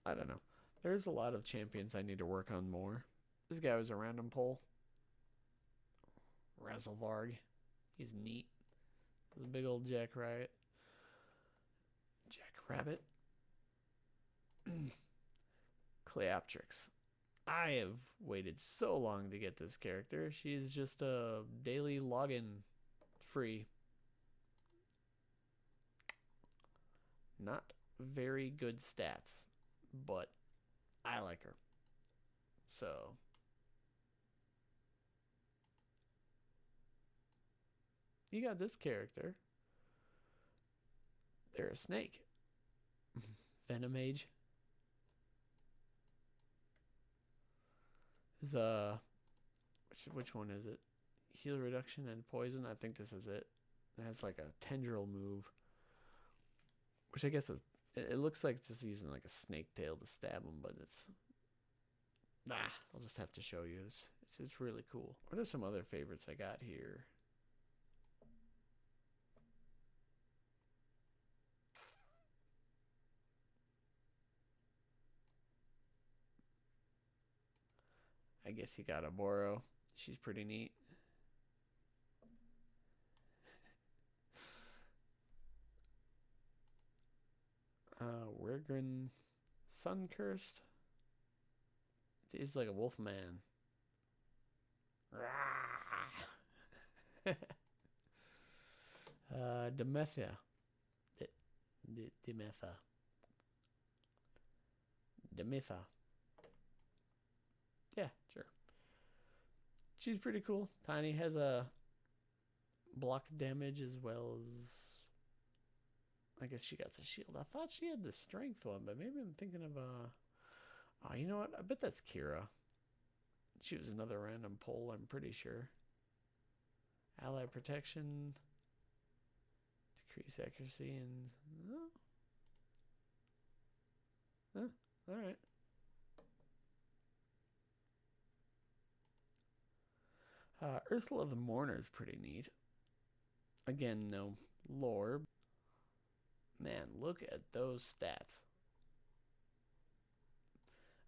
I don't know. There's a lot of champions I need to work on more. This guy was a random pull. Razzlevarg. He's neat. He's a big old Jackrabbit. Jackrabbit. Cleoptrix. I have waited so long to get this character. She's just a daily login free. Not very good stats, but I like her. So you got this character. They're a snake. Venomage. Is which one is it? Heal reduction and poison. I think this is it. It has like a tendril move, which I guess it looks like just using like a snake tail to stab him, but it's I'll just have to show you. It's really cool. What are some other favorites I got here? I guess you got a Boro. She's pretty neat. Wergrin Sun Cursed. It's like a wolf man. Demetha. Demetha. Yeah, sure. She's pretty cool. Tiny has a block damage as well as, I guess she got a shield. I thought she had the strength one, but maybe I'm thinking of oh, you know what? I bet that's Kira. She was another random pull, I'm pretty sure. Ally protection, decrease accuracy, and all right. Ursula the Mourner is pretty neat. Again, no lore. Man, look at those stats.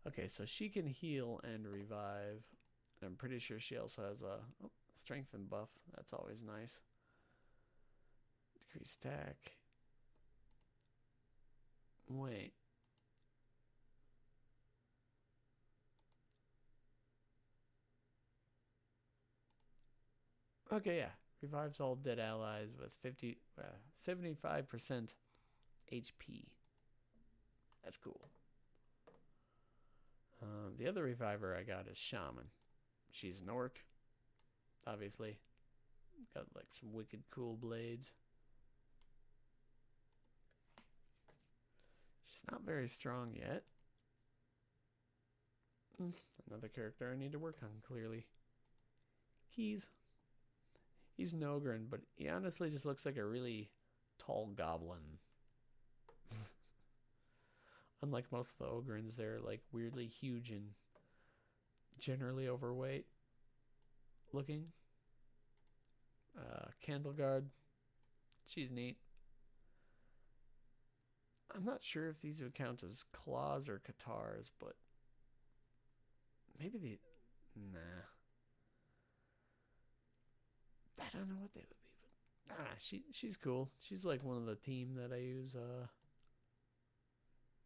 Okay, so she can heal and revive. I'm pretty sure she also has a strengthen buff. That's always nice. Decrease attack. Wait. Okay, yeah. Revives all dead allies with 75% HP. That's cool. The other reviver I got is Shaman. She's an orc, obviously. Got like some wicked cool blades. She's not very strong yet. Another character I need to work on, clearly. Keys. He's an Ogren, but he honestly just looks like a really tall goblin. Unlike most of the Ogrins, they're like weirdly huge and generally overweight looking. Candleguard. She's neat. I'm not sure if these would count as claws or katars, but maybe they... Nah. I don't know what they would be, but she's cool. She's like one of the team that I use.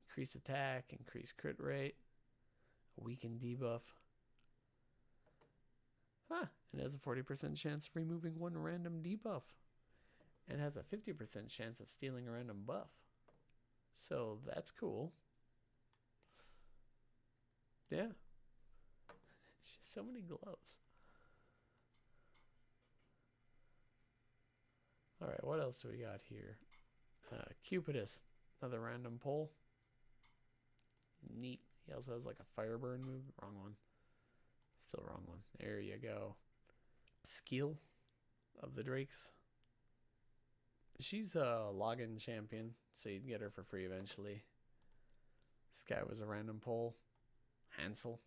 Increase attack, increase crit rate, weaken debuff. And it has a 40% chance of removing one random debuff. And has a 50% chance of stealing a random buff. So that's cool. Yeah. She's so many gloves. Alright, what else do we got here? Cupidus, another random pull. Neat. He also has like a fire burn move. Wrong one. Still wrong one. There you go. Skill of the Drakes. She's a login champion, so you'd get her for free eventually. This guy was a random pull. Hansel.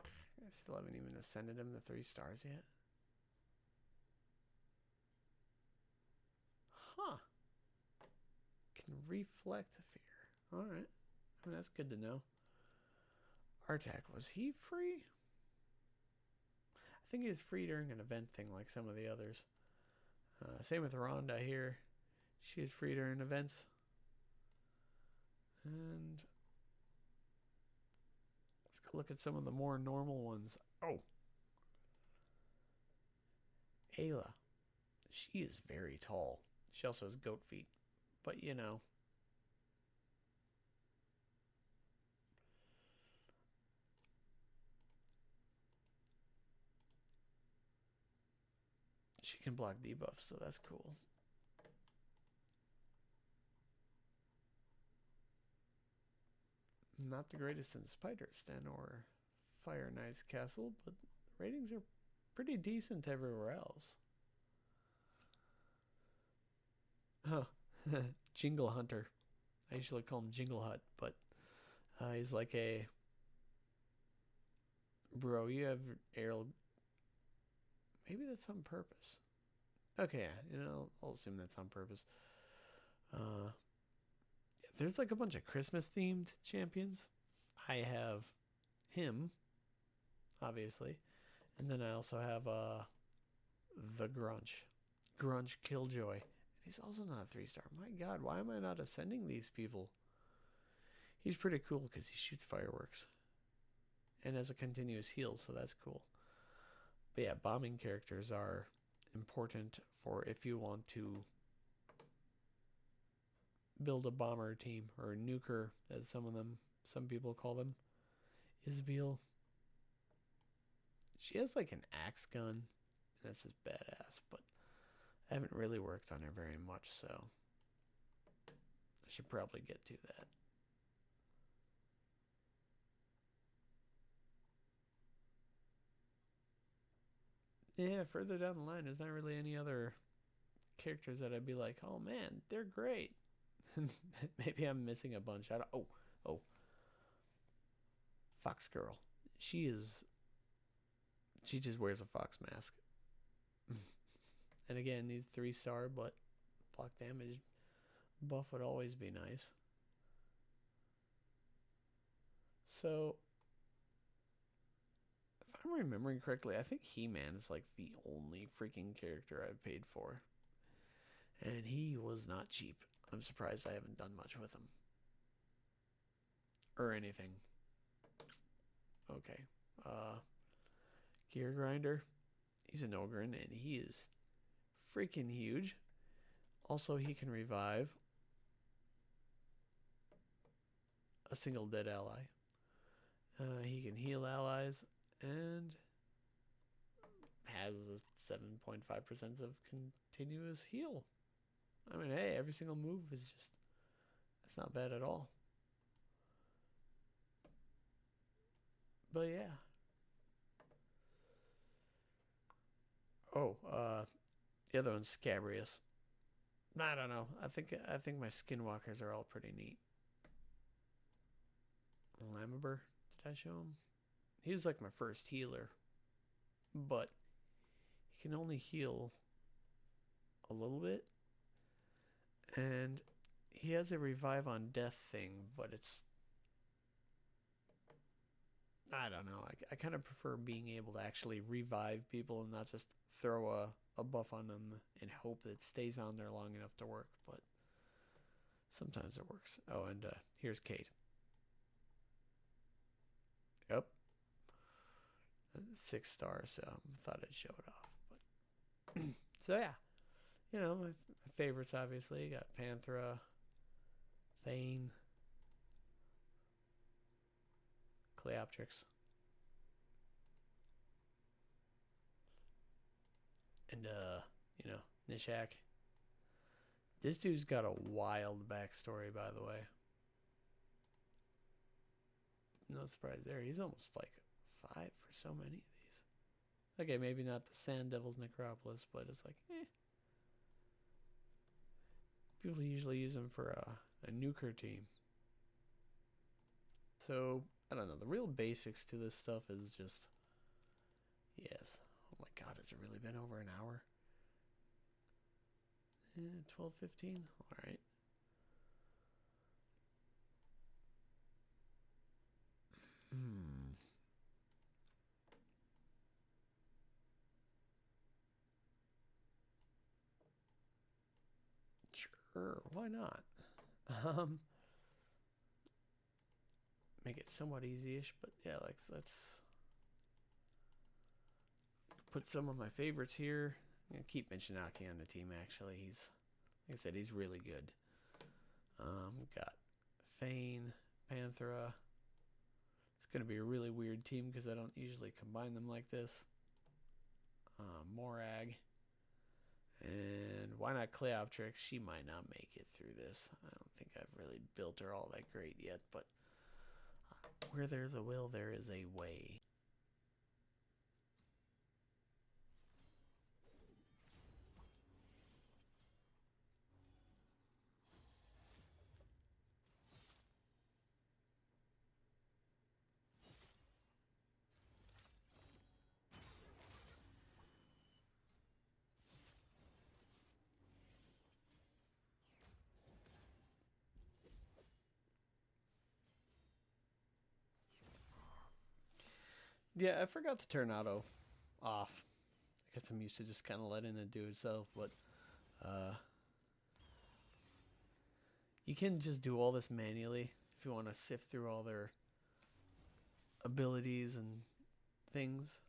I still haven't even ascended him to 3 stars yet. Huh. Can reflect fear. Alright. I mean, that's good to know. Artak, was he free? I think he was free during an event thing like some of the others. Same with Rhonda here. She is free during events. And let's go look at some of the more normal ones. Oh. Ayla. She is very tall. She also has goat feet. But, you know. She can block debuffs, so that's cool. Not the greatest in Spider's Den or Fire Knight's Castle, but the ratings are pretty decent everywhere else. Huh. Jingle Hunter. I usually call him Jingle Hut, but he's like a... Bro, you have aerial... Maybe that's on purpose. Okay, I'll assume that's on purpose. There's like a bunch of Christmas-themed champions. I have him, obviously. And then I also have the Grunch Killjoy. He's also not a 3-star. My god, why am I not ascending these people? He's pretty cool because he shoots fireworks. And has a continuous heal, so that's cool. But yeah, bombing characters are important for if you want to build a bomber team, or a nuker, as some people call them. Isabel. She has like an axe gun, and that's just badass, but I haven't really worked on her very much, so I should probably get to that. Yeah, further down the line, there's not really any other characters that I'd be like, oh man, they're great. Maybe I'm missing a bunch. Oh, Fox Girl. She just wears a fox mask. And again, these 3-star, but block damage buff would always be nice. So, if I'm remembering correctly, I think He-Man is like the only freaking character I've paid for. And he was not cheap. I'm surprised I haven't done much with him. Or anything. Okay. Gear Grinder. He's an Ogren, and he is freaking huge. Also, he can revive a single dead ally. He can heal allies, and has a 7.5% of continuous heal. I mean, hey, every single move is just... That's not bad at all. But yeah. Oh, the other one's Scabrius. I don't know. I think my skinwalkers are all pretty neat. Lamiber, did I show him? He was like my first healer, but he can only heal a little bit, and he has a revive on death thing, but it's... I don't know. I kind of prefer being able to actually revive people and not just throw a buff on them and hope that it stays on there long enough to work, but sometimes it works. Oh, and here's Kate. Yep. 6-star, so I thought I'd show it off. But so yeah, my favorites obviously. You got Panthera, Thane, Cleoptrix, and Nishak. This dude's got a wild backstory, by the way. No surprise there. He's almost like 5 for so many of these. Okay, maybe not the Sand Devil's Necropolis, but it's like, People usually use them for a nuker team. So, I don't know. The real basics to this stuff is just... Yes. Oh my god, has it really been over an hour? 12:15? Alright. Sure, why not? Make it somewhat easy-ish, but yeah, let's put some of my favorites here. I'm gonna keep Minchinaki on the team, actually. Like I said, he's really good. We've got Thane, Panthera. It's gonna be a really weird team because I don't usually combine them like this. Morag. And why not Cleoptrix? She might not make it through this. I don't think I've really built her all that great yet, but Where there's a will, there is a way. Yeah, I forgot to turn auto off. I guess I'm used to just kind of letting it do itself, but you can just do all this manually if you want to sift through all their abilities and things.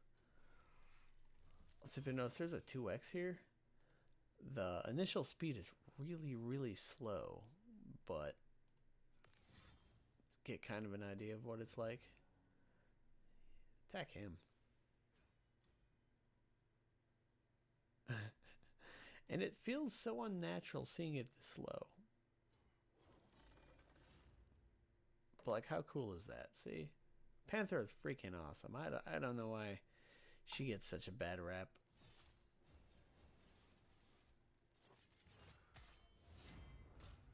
So if you notice, there's a 2x here. The initial speed is really, really slow, but get kind of an idea of what it's like. Attack him. And it feels so unnatural seeing it this slow. But like, how cool is that? See? Panther is freaking awesome. I don't know why she gets such a bad rap.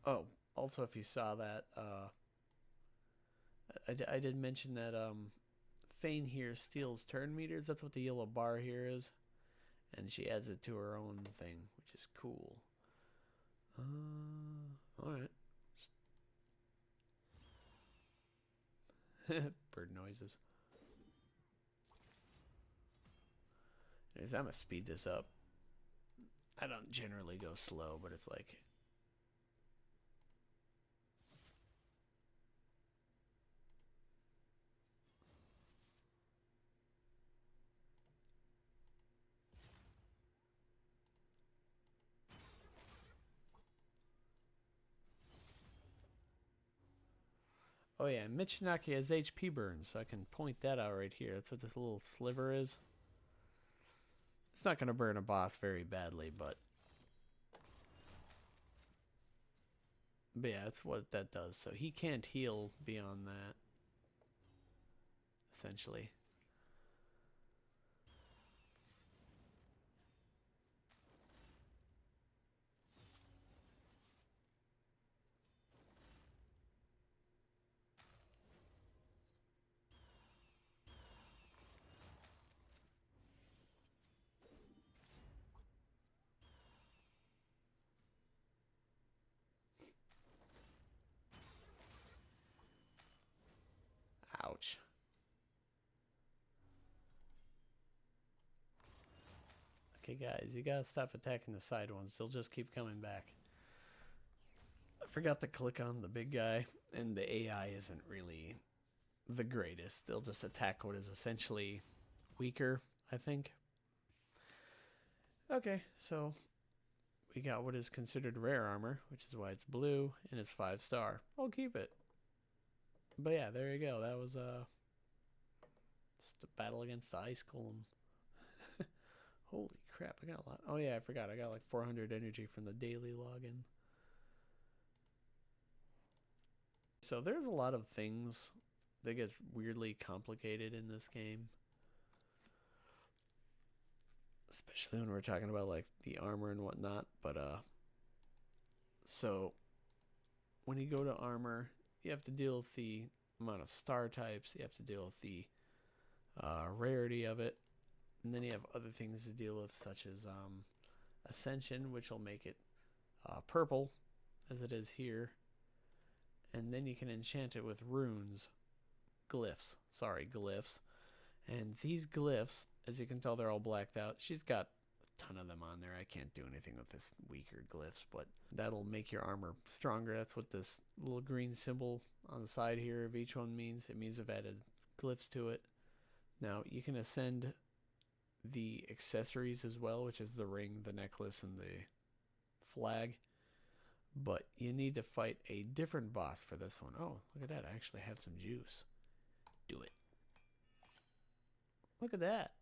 Oh, also if you saw that, I did mention that Fane here steals turn meters. That's what the yellow bar here is. And she adds it to her own thing, which is cool. Alright. Bird noises. Anyways, I'm gonna speed this up. I don't generally go slow, but it's like... Oh yeah, Michinaki has HP burn, so I can point that out right here. That's what this little sliver is. It's not going to burn a boss very badly, but yeah, that's what that does. So he can't heal beyond that, essentially. Ouch. Okay, guys, you gotta stop attacking the side ones. They'll just keep coming back. I forgot to click on the big guy, and the AI isn't really the greatest. They'll just attack what is essentially weaker, I think. Okay, so we got what is considered rare armor, which is why it's blue, and it's 5-star. I'll keep it. But yeah, there you go. That was just a battle against the ice golem. Holy crap, I got a lot. Oh yeah, I forgot. I got like 400 energy from the daily login. So there's a lot of things that gets weirdly complicated in this game. Especially when we're talking about like the armor and whatnot. But so when you go to armor, you have to deal with the amount of star types. You have to deal with the rarity of it. And then you have other things to deal with, such as Ascension, which will make it purple, as it is here. And then you can enchant it with runes. Glyphs. And these glyphs, as you can tell, they're all blacked out. She's got a ton of them on there. I can't do anything with this weaker glyphs, but that'll make your armor stronger. That's what this little green symbol on the side here of each one means. It means I've added glyphs to it. Now, you can ascend the accessories as well, which is the ring, the necklace, and the flag. But you need to fight a different boss for this one. Oh, look at that. I actually have some juice. Do it. Look at that.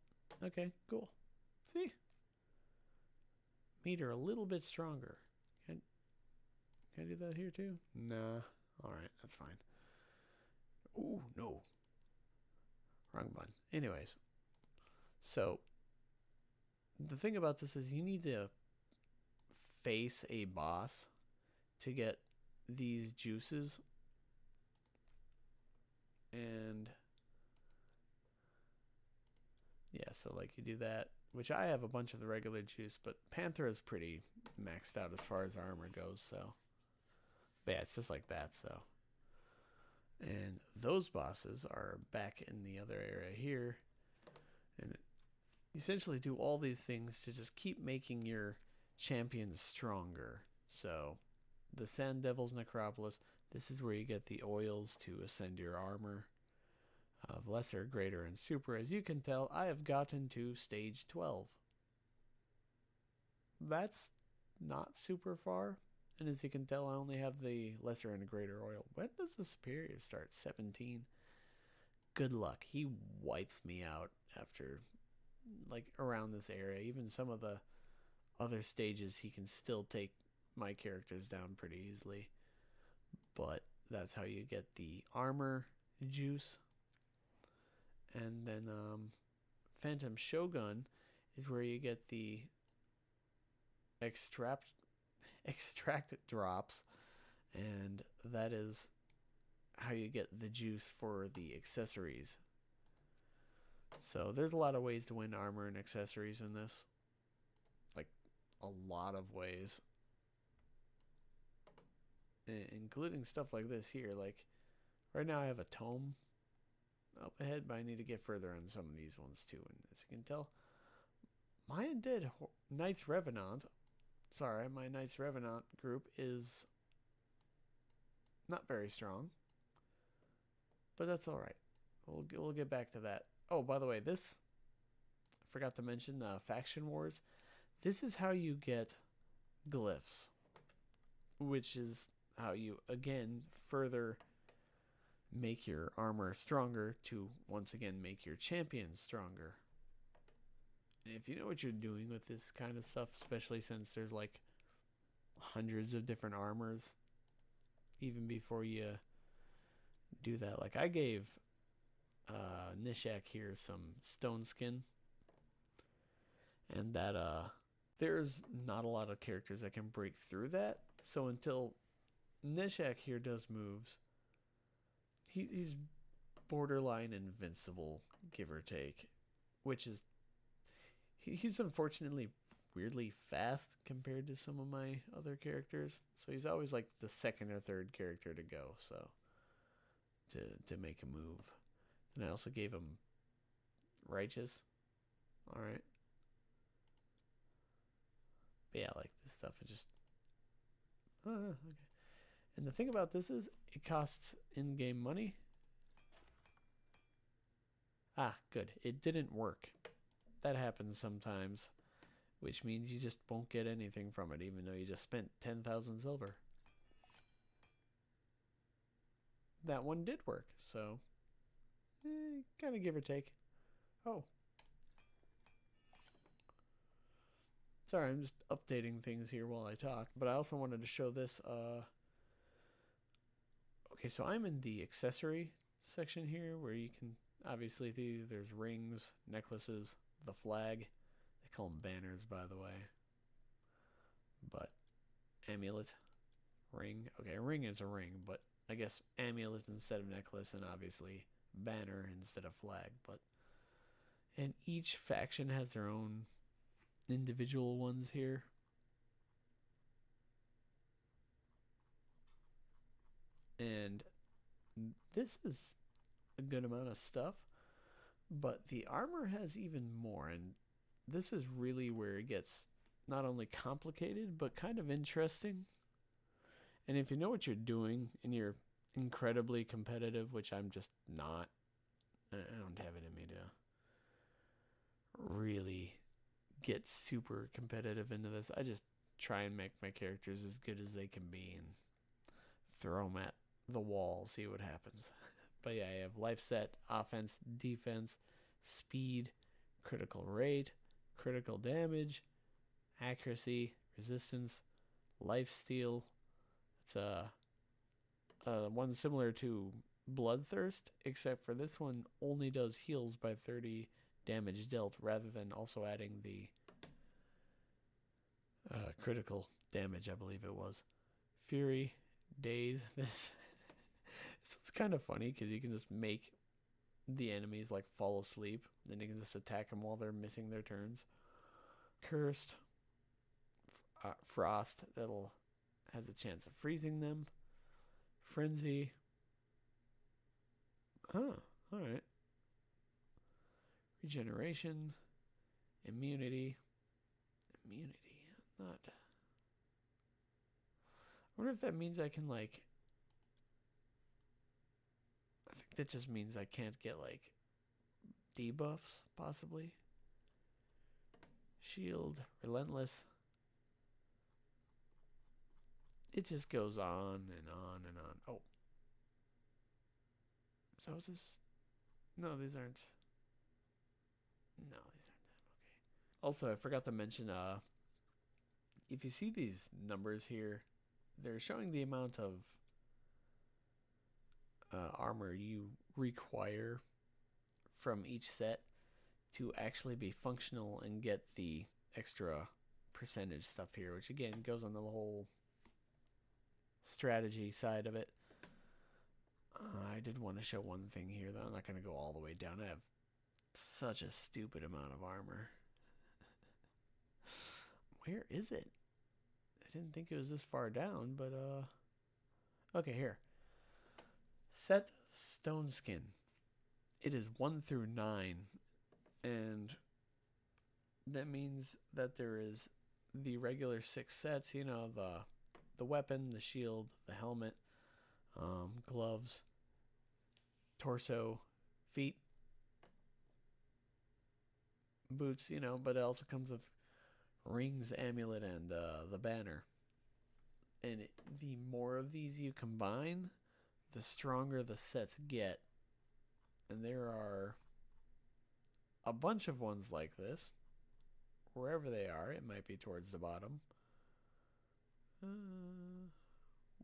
Okay, cool. See? Made her a little bit stronger. Can I do that here too? Nah. Alright, that's fine. Ooh, no. Wrong button. Anyways, so the thing about this is you need to face a boss to get these juices. And yeah, so like you do that, which I have a bunch of the regular juice, but Panther is pretty maxed out as far as armor goes, so. But yeah, it's just like that, so. And those bosses are back in the other area here. And essentially do all these things to just keep making your champions stronger. So, the Sand Devil's Necropolis, this is where you get the oils to ascend your armor. Of lesser, greater, and super. As you can tell, I have gotten to stage 12. That's not super far. And as you can tell, I only have the lesser and greater oil. When does the superior start? 17. Good luck. He wipes me out after, like, around this area. Even some of the other stages, he can still take my characters down pretty easily. But that's how you get the armor juice. And then Phantom Shogun is where you get the extract drops, and that is how you get the juice for the accessories. So there's a lot of ways to win armor and accessories in this. Like, a lot of ways. Including stuff like this here. Like, right now I have a tome up ahead, but I need to get further on some of these ones too. And as you can tell, my undead Knights Revenant, my Knights Revenant group is not very strong, but that's all right. We'll get back to that. Oh, by the way, this I forgot to mention Faction Wars. This is how you get glyphs, which is how you again further make your armor stronger to once again make your champions stronger. And if you know what you're doing with this kind of stuff, especially since there's like hundreds of different armors, even before you do that. Like I gave Nishak here some stone skin, and that there's not a lot of characters that can break through that. So until Nishak here does moves, he's borderline invincible, give or take, which is he's unfortunately weirdly fast compared to some of my other characters. So he's always like the second or third character to go. So to make a move, and I also gave him righteous. All right. But yeah, like this stuff is just okay. And the thing about this is it costs in-game money. Ah, good. It didn't work. That happens sometimes, which means you just won't get anything from it, even though you just spent 10,000 silver. That one did work, so kind of give or take. Oh. Sorry, I'm just updating things here while I talk, but I also wanted to show this. Okay, so I'm in the accessory section here where you can, obviously, there's rings, necklaces, the flag. They call them banners, by the way. But amulet, ring. Okay, a ring is a ring, but I guess amulet instead of necklace, and obviously banner instead of flag. But and each faction has their own individual ones here. And this is a good amount of stuff, but the armor has even more, and this is really where it gets not only complicated but kind of interesting. And if you know what you're doing and you're incredibly competitive, which I'm just not, I don't have it in me to really get super competitive into this. I just try and make my characters as good as they can be and throw them at the wall, see what happens. But yeah, I have life set, offense, defense, speed, critical rate, critical damage, accuracy, resistance, life steal. It's one similar to Bloodthirst, except for this one only does heals by 30 damage dealt rather than also adding the critical damage, I believe it was. Fury, Daze. This it's kind of funny because you can just make the enemies like fall asleep, then you can just attack them while they're missing their turns. Cursed, Frost, that'll has a chance of freezing them. Frenzy. Oh, all right. Regeneration, immunity, not. I wonder if that means I can like. I think that just means I can't get like debuffs, possibly. Shield, relentless. It just goes on and on and on. Oh. So just. No, these aren't. No, these aren't them. Okay. Also, I forgot to mention, if you see these numbers here, they're showing the amount of armor you require from each set to actually be functional and get the extra percentage stuff here, which again goes on the whole strategy side of it. I did want to show one thing here, though. I'm not going to go all the way down. I have such a stupid amount of armor. Where is it? I didn't think it was this far down, but okay, here. Set Stone Skin. It is 1 through 9, and that means that there is the regular 6 sets, you know, the weapon, the shield, the helmet, gloves, torso, feet, boots, you know, but it also comes with rings, amulet, and the banner. And the more of these you combine, the stronger the sets get. And there are a bunch of ones like this. Wherever they are, it might be towards the bottom.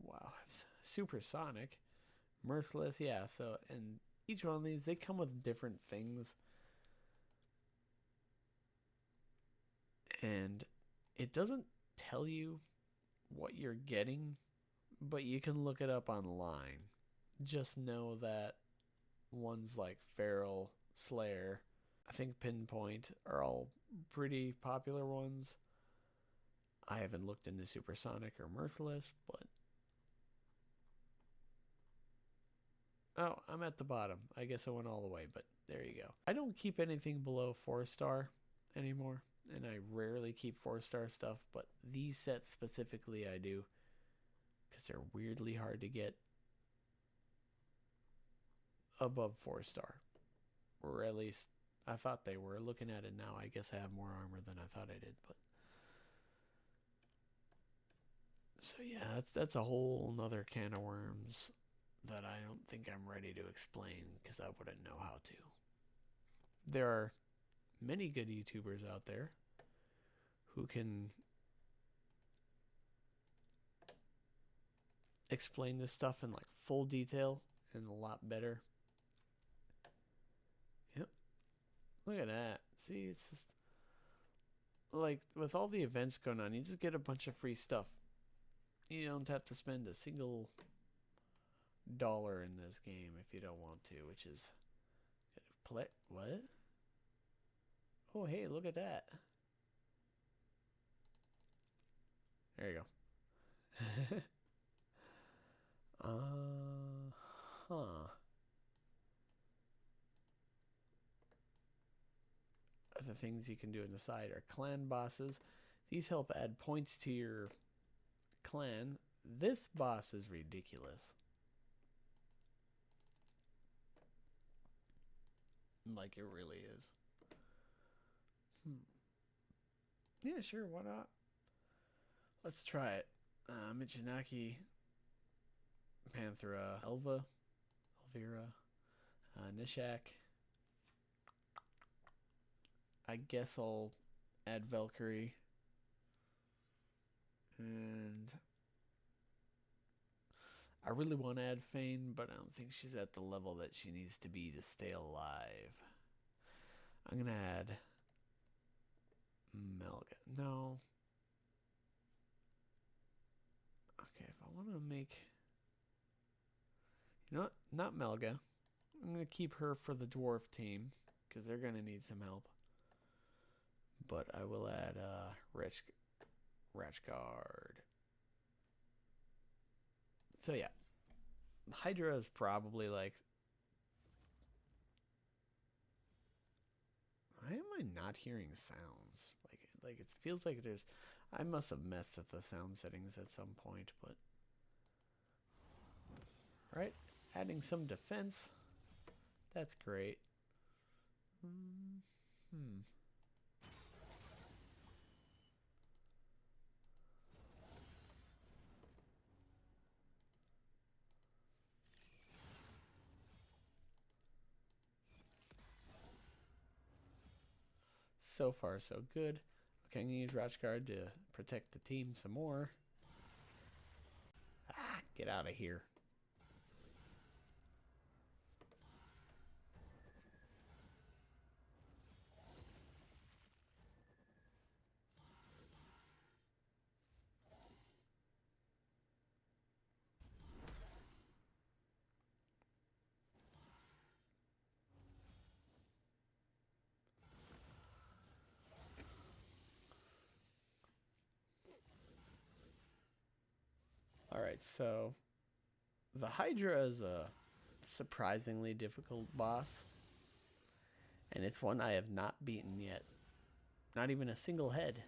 Wow, supersonic, merciless, yeah. So, and each one of these, they come with different things, and it doesn't tell you what you're getting, but you can look it up online. Just know that ones like Feral, Slayer, I think Pinpoint are all pretty popular ones. I haven't looked into Supersonic or Merciless, but oh, I'm at the bottom. I guess I went all the way, but there you go. I don't keep anything below 4-star anymore, and I rarely keep 4-star stuff, but these sets specifically I do, because they're weirdly hard to get above 4-star, or at least I thought they were. Looking at it now, I guess I have more armor than I thought I did, but so yeah, that's a whole nother can of worms that I don't think I'm ready to explain because I wouldn't know how to. There are many good YouTubers out there who can explain this stuff in like full detail and a lot better. Yep. Look at that. See, it's just like with all the events going on, you just get a bunch of free stuff. You don't have to spend a single dollar in this game if you don't want to, which is play what? Oh, hey, look at that. There you go. Other things you can do on the side are clan bosses. These help add points to your clan. This boss is ridiculous. Like, it really is. Yeah, sure, why not? Let's try it. Michinaki, Panthera, Elvira, Nishak. I guess I'll add Valkyrie. And I really want to add Fane, but I don't think she's at the level that she needs to be to stay alive. I'm going to add Melga. No. Okay, if I want to make... You know what? Not Melga. I'm going to keep her for the dwarf team, because they're going to need some help. But I will add Ratchguard. So yeah. Hydra is probably like... Why am I not hearing sounds? Like it feels like there's... I must have messed with the sound settings at some point, but... Alright, adding some defense. That's great. So far, so good. Okay, I'm going to use Ratchguard to protect the team some more. Ah, get out of here. Alright, so the Hydra is a surprisingly difficult boss. And it's one I have not beaten yet. Not even a single head.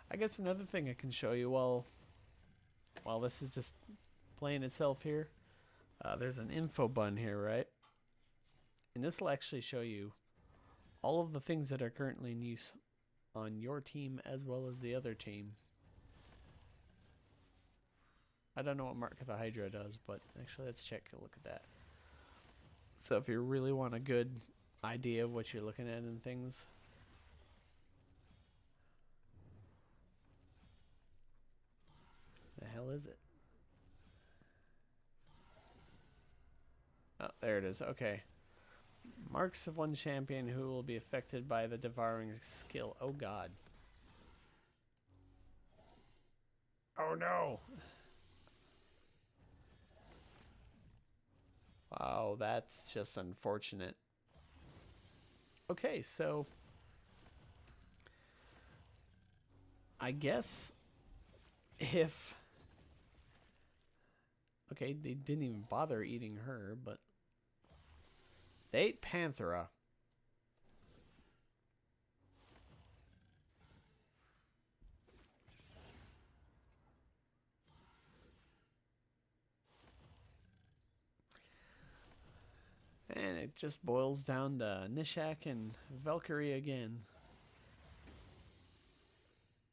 I guess another thing I can show you while this is just playing itself here. There's an info button here, right? And this will actually show you all of the things that are currently in use on your team as well as the other team. I don't know what Mark of the Hydra does, but actually let's check a look at that. So if you really want a good idea of what you're looking at and things. The hell is it? Oh, there it is. Okay. Marks of one champion who will be affected by the devouring skill. Oh god. Oh no. Wow, that's just unfortunate. Okay, so I guess if... Okay, they didn't even bother eating her, but they ate Panthera. And it just boils down to Nishak and Valkyrie again.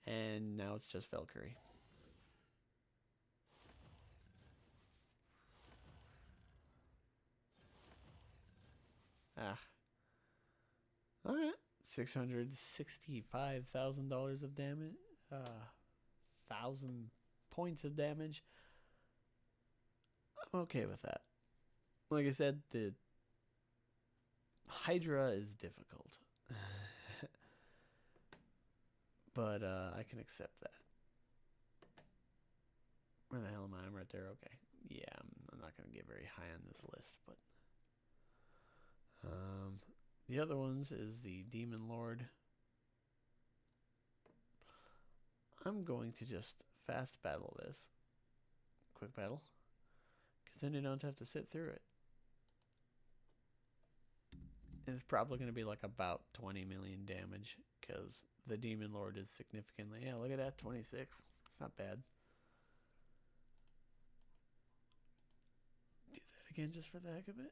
And now it's just Valkyrie. Ah. Alright. $665,000 of damage. 1,000 points of damage. I'm okay with that. Like I said, the Hydra is difficult. But I can accept that. Where the hell am I? I'm right there. Okay. Yeah, I'm not going to get very high on this list, but... the other ones is the Demon Lord. I'm going to just fast battle this. Quick battle. Because then you don't have to sit through it. And it's probably going to be like about 20 million damage. Because the Demon Lord is significantly... Yeah, look at that. 26. It's not bad. Do that again just for the heck of it.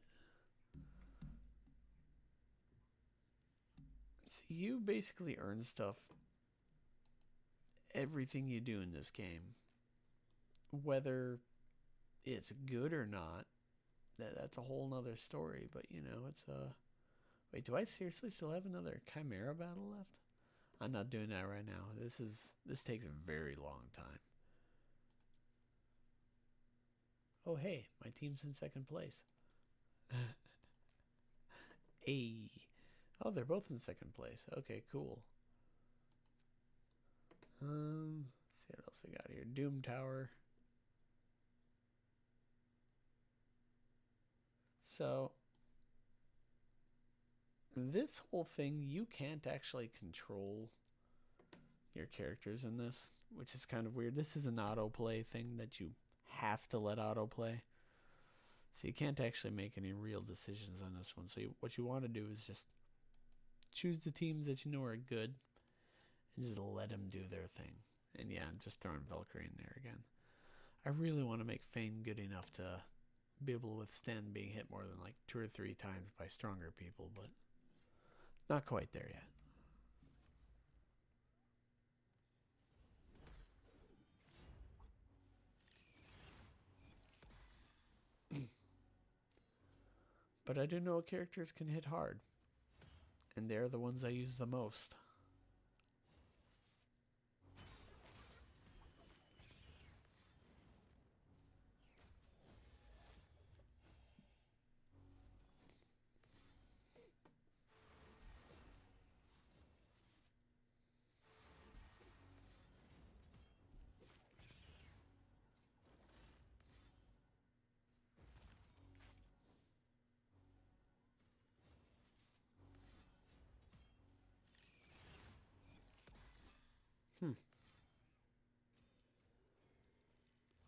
So you basically earn stuff everything you do in this game. Whether it's good or not, that's a whole nother story. But you know, it's wait, do I seriously still have another Chimera battle left? I'm not doing that right now. This takes a very long time. Oh hey, my team's in second place. Hey. Oh, they're both in second place. Okay, cool. Let's see what else we got here. Doom Tower. So this whole thing, you can't actually control your characters in this, which is kind of weird. This is an autoplay thing that you have to let autoplay. So you can't actually make any real decisions on this one. So what you want to do is just choose the teams that you know are good and just let them do their thing. And yeah, just throwing Valkyrie in there again. I really want to make Fane good enough to be able to withstand being hit more than like 2 or 3 times by stronger people, but not quite there yet. But I do know what characters can hit hard, and they're the ones I use the most.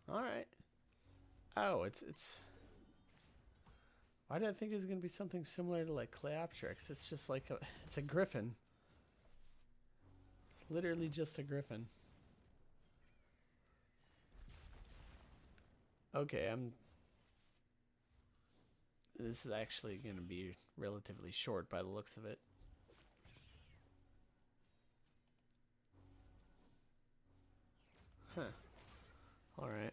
All right. Oh, it's. Why did I think it was gonna be something similar to like Cleoptrix? It's just like it's a griffin. It's literally just a griffin. Okay, This is actually gonna be relatively short by the looks of it. Huh. All right.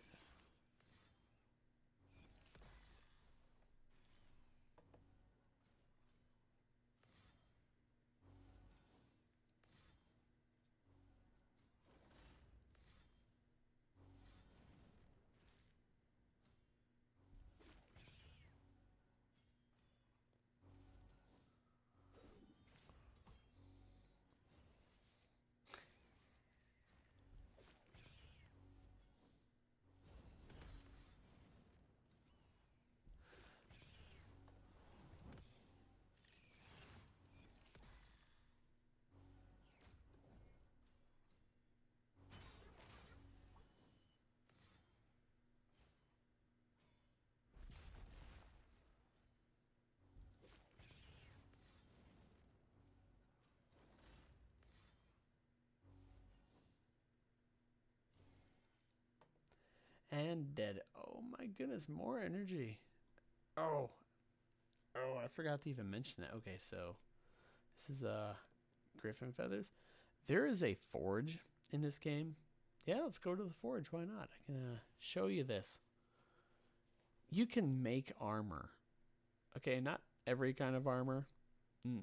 And dead. Oh my goodness, more energy. Oh. Oh, I forgot to even mention that. Okay, so this is Griffin Feathers. There is a forge in this game. Yeah, let's go to the forge. Why not? I can show you this. You can make armor. Okay, not every kind of armor.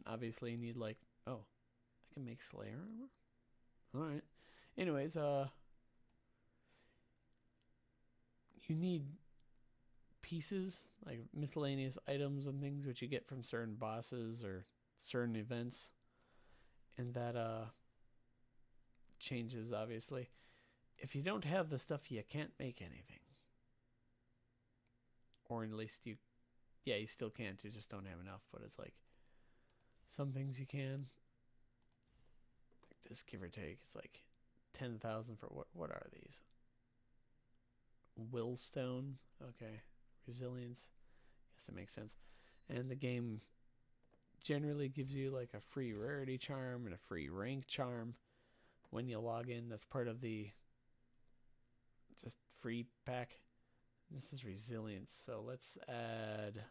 Obviously, you need like, oh, I can make Slayer armor. All right. Anyways, you need pieces like miscellaneous items and things which you get from certain bosses or certain events, and that changes obviously. If you don't have the stuff, you can't make anything, or at least you still can't. You just don't have enough. But it's like some things you can. Like this, give or take, it's like 10,000 for what are these? Willstone. Okay, resilience. Guess it makes sense. And the game generally gives you like a free rarity charm and a free rank charm when you log in. That's part of the just free pack. This is resilience, so let's add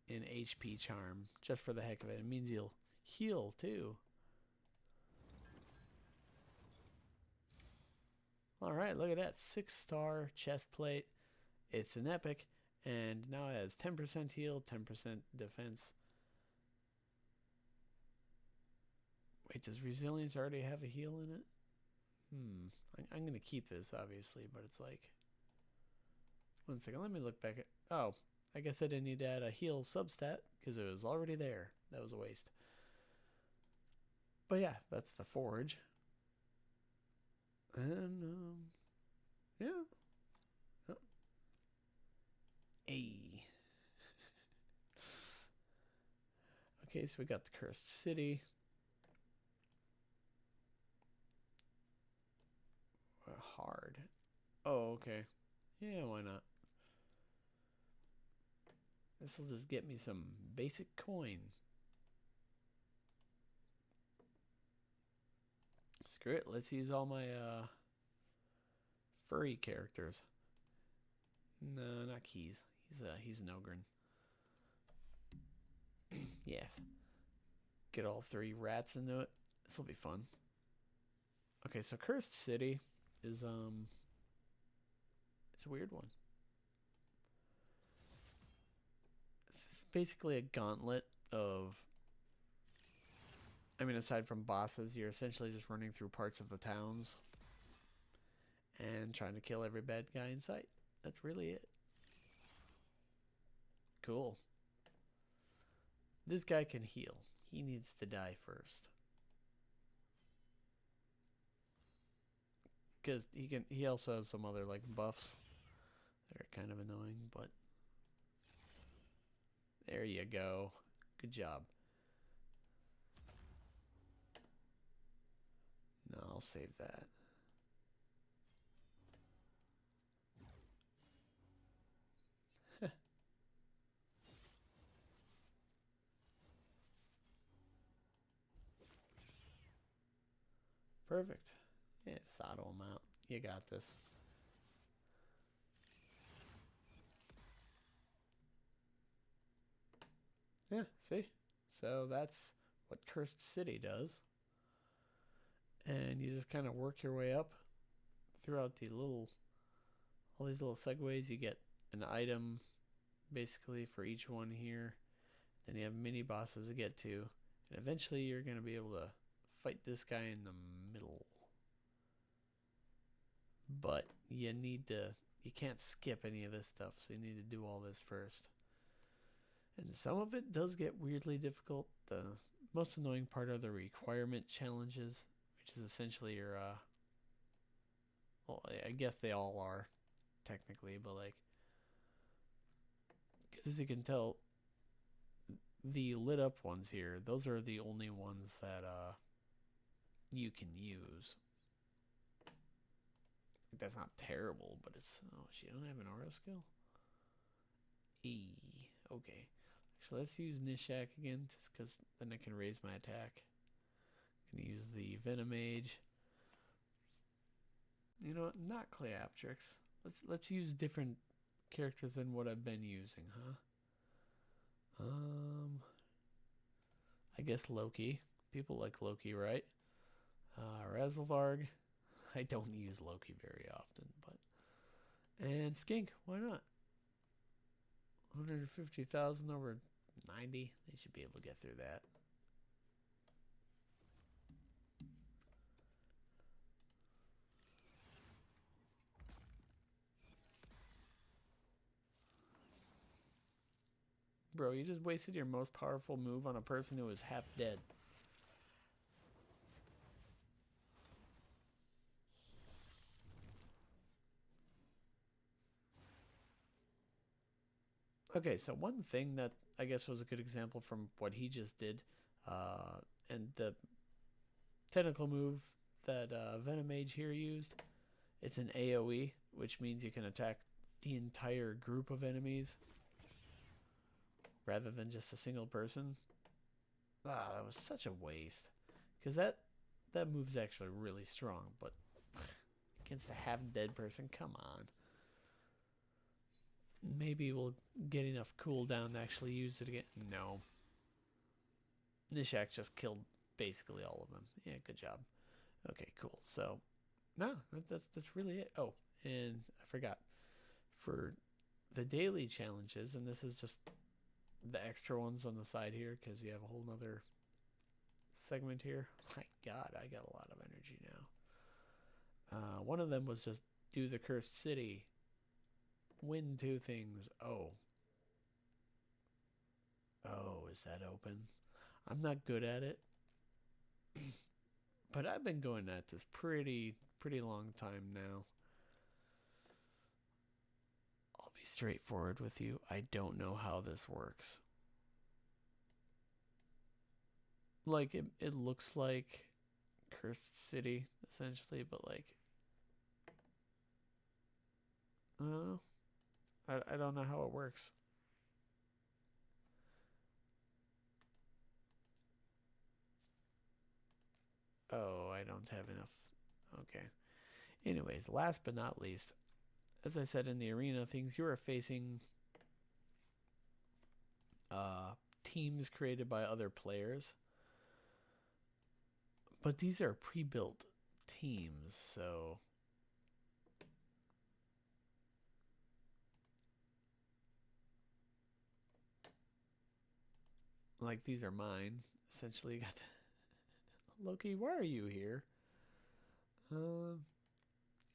an HP charm just for the heck of it. It means you'll heal too. All right, look at that. 6-star chest plate. It's an epic, and now it has 10% heal, 10% defense. Wait, does resilience already have a heal in it? I'm going to keep this, obviously, but it's like... One second, let me look back at... Oh, I guess I didn't need to add a heal substat, because it was already there. That was a waste. But yeah, that's the forge. And, yeah. Oh. Hey. Okay, so we got the Cursed City. Hard. Oh, okay. Yeah, why not? This will just get me some basic coin. Screw it. Let's use all my furry characters. No, not Keys. He's an Ogren. Yes. Get all 3 rats into it. This will be fun. Okay, so Cursed City is it's a weird one. It's basically a gauntlet of, I mean, aside from bosses, you're essentially just running through parts of the towns and trying to kill every bad guy in sight. That's really it. Cool. This guy can heal. He needs to die first. Because he also has some other like buffs that are kind of annoying, but there you go. Good job. No, I'll save that. Perfect. Yeah, just auto him out. You got this. Yeah, see? So that's what Cursed City does. And you just kind of work your way up throughout all these little segues. You get an item basically for each one here. Then you have mini bosses to get to. And eventually you're going to be able to fight this guy in the middle. But you can't skip any of this stuff, so you need to do all this first. And some of it does get weirdly difficult. The most annoying part are the requirement challenges, which is essentially your, well, I guess they all are, technically, but like, because as you can tell, the lit up ones here, those are the only ones that, you can use. That's not terrible, but it's, oh, she don't have an aura skill? Okay. So let's use Nishak again, just because then I can raise my attack. I'm going to use the Venomage. You know what? Not Cleoptrix. Let's use different characters than what I've been using, huh? I guess Loki. People like Loki, right? Razelvarg. I don't use Loki very often, but... And Skink, why not? 150,000 over 90. They should be able to get through that. Bro, you just wasted your most powerful move on a person who was half dead. Okay, so one thing that I guess was a good example from what he just did, and the technical move that Venomage here used, it's an AoE, which means you can attack the entire group of enemies rather than just a single person. Ah, that was such a waste. Because that move's actually really strong, but against a half-dead person, come on. Maybe we'll get enough cooldown to actually use it again. No. Nishak just killed basically all of them. Yeah, good job. Okay, cool. So No, that's really it. Oh, and I forgot for the daily challenges, and this is just the extra ones on the side here because you have a whole nother segment here. My God, I got a lot of energy now. One of them was just do the cursed city, win 2 things. Oh, is that open? I'm not good at it, but I've been going at this pretty long time now. I'll be straightforward with you. I don't know how this works. Like it looks like Cursed City essentially, but like uh, I don't know how it works. Oh, I don't have enough. Okay. Anyways, last but not least, as I said in the arena things, you are facing uh, teams created by other players, but these are pre-built teams, so like these are mine. Essentially, got Loki. Why are you here? You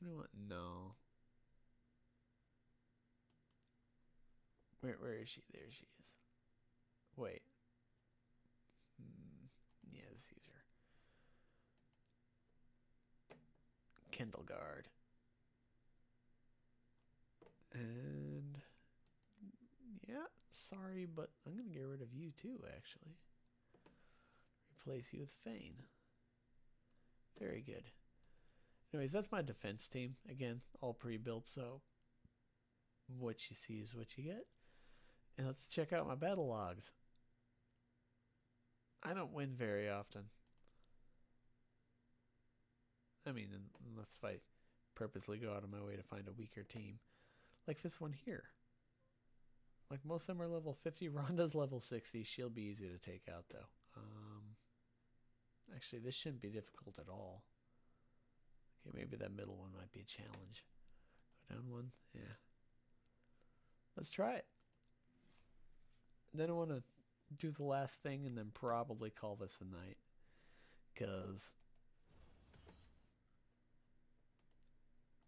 know what? No. Where is she? There she is. Wait. Yeah, this is her. Kendall Guard. And yeah, sorry, but I'm gonna get rid of you too, actually. Replace you with Fane. Very good. Anyways, that's my defense team. Again, all pre-built, so what you see is what you get. And let's check out my battle logs. I don't win very often. I mean, unless if I purposely go out of my way to find a weaker team. Like this one here. Like most of them are level 50. Rhonda's level 60. She'll be easy to take out, though. Actually, this shouldn't be difficult at all. Okay, maybe that middle one might be a challenge. Go down one. Yeah. Let's try it. Then I want to do the last thing and then probably call this a night. Because,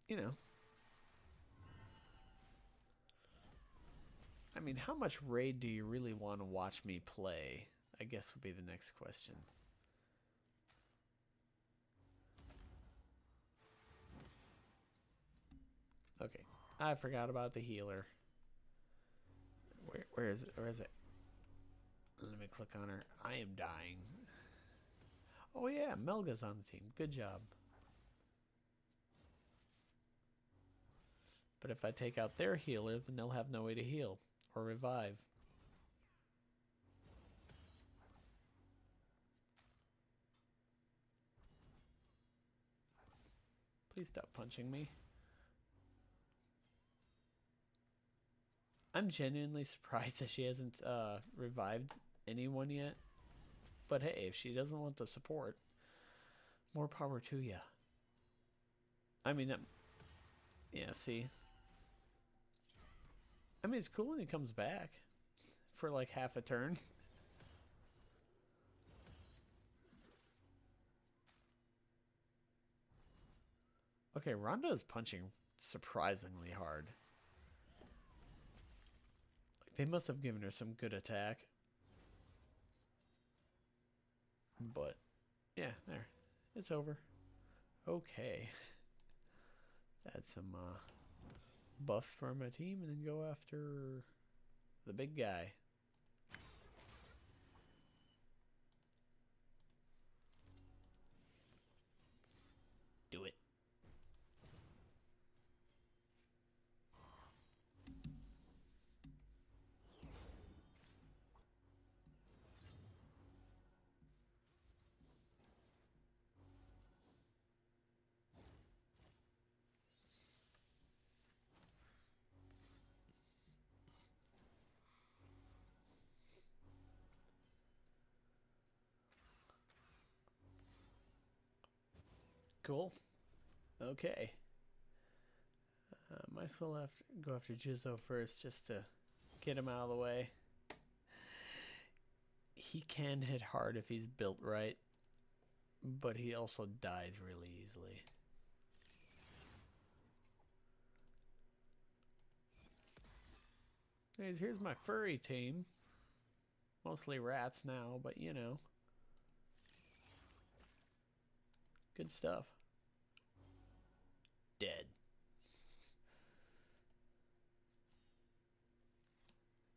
you know, I mean, how much Raid do you really want to watch me play? I guess would be the next question. Okay, I forgot about the healer. Where is it? Where is it? Let me click on her. I am dying. Oh yeah, Melga's on the team. Good job. But if I take out their healer, then they'll have no way to heal or revive. Please stop punching me. I'm genuinely surprised that she hasn't revived anyone yet. But hey, if she doesn't want the support, more power to ya. I mean, yeah, see. I mean, it's cool when he comes back for like half a turn. Okay, Rhonda is punching surprisingly hard. Like, they must have given her some good attack. But, yeah, there. It's over. Okay. That's some buffs for my team and then go after the big guy. Do it. Cool. Okay. Might as well have to go after Jizzo first just to get him out of the way. He can hit hard if he's built right, but he also dies really easily. Anyways, here's my furry team. Mostly rats now, but you know. Good stuff. Dead.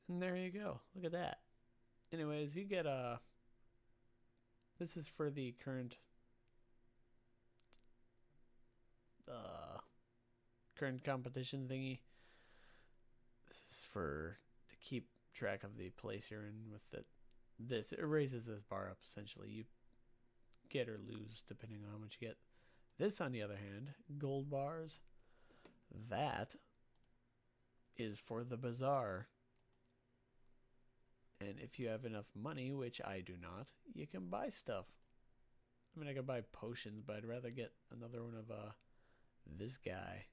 And there you go. Look at that. Anyways, you get this is for the current current competition thingy. This is for to keep track of the place you're in with this. It raises this bar up essentially. You get or lose depending on how much you get. This, on the other hand, gold bars, that is for the bazaar. And if you have enough money, which I do not, you can buy stuff. I mean, I could buy potions, but I'd rather get another one of this guy.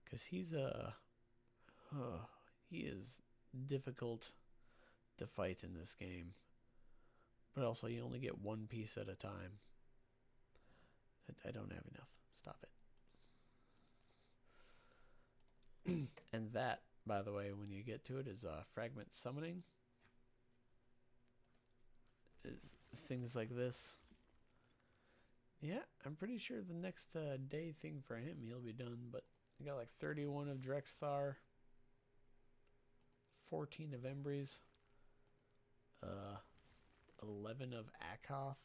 Because he's he is difficult to fight in this game. But also, you only get one piece at a time. I don't have enough. Stop it. And that, by the way, when you get to it, is fragment summoning. Is things like this. Yeah, I'm pretty sure the next day thing for him, he'll be done. But I got like 31 of Drexthar, 14 of Embries, 11 of Akoth.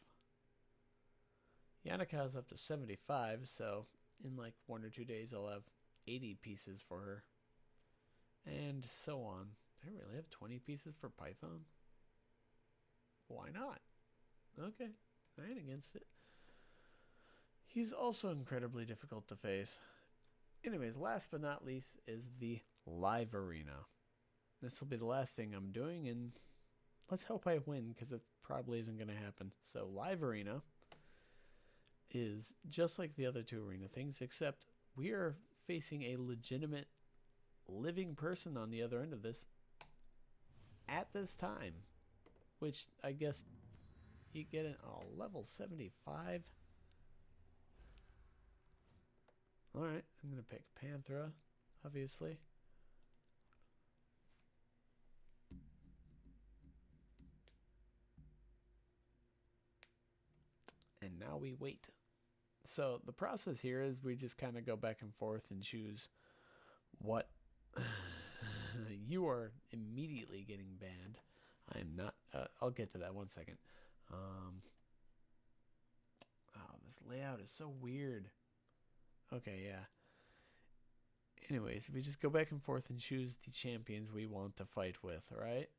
Yannika's up to 75, so in like 1 or 2 days I'll have 80 pieces for her. And so on. I really have 20 pieces for Python? Why not? Okay, I ain't against it. He's also incredibly difficult to face. Anyways, last but not least is the live arena. This will be the last thing I'm doing, and let's hope I win, because it probably isn't going to happen. So live arena is just like the other two arena things, except we are facing a legitimate living person on the other end of this at this time, which I guess you get an level 75. Alright, I'm going to pick Panthera, obviously. And now we wait. So the process here is we just kind of go back and forth and choose what you are immediately getting banned. I am not. I'll get to that 1 second. Oh, this layout is so weird. Okay, yeah. Anyways, we just go back and forth and choose the champions we want to fight with, right?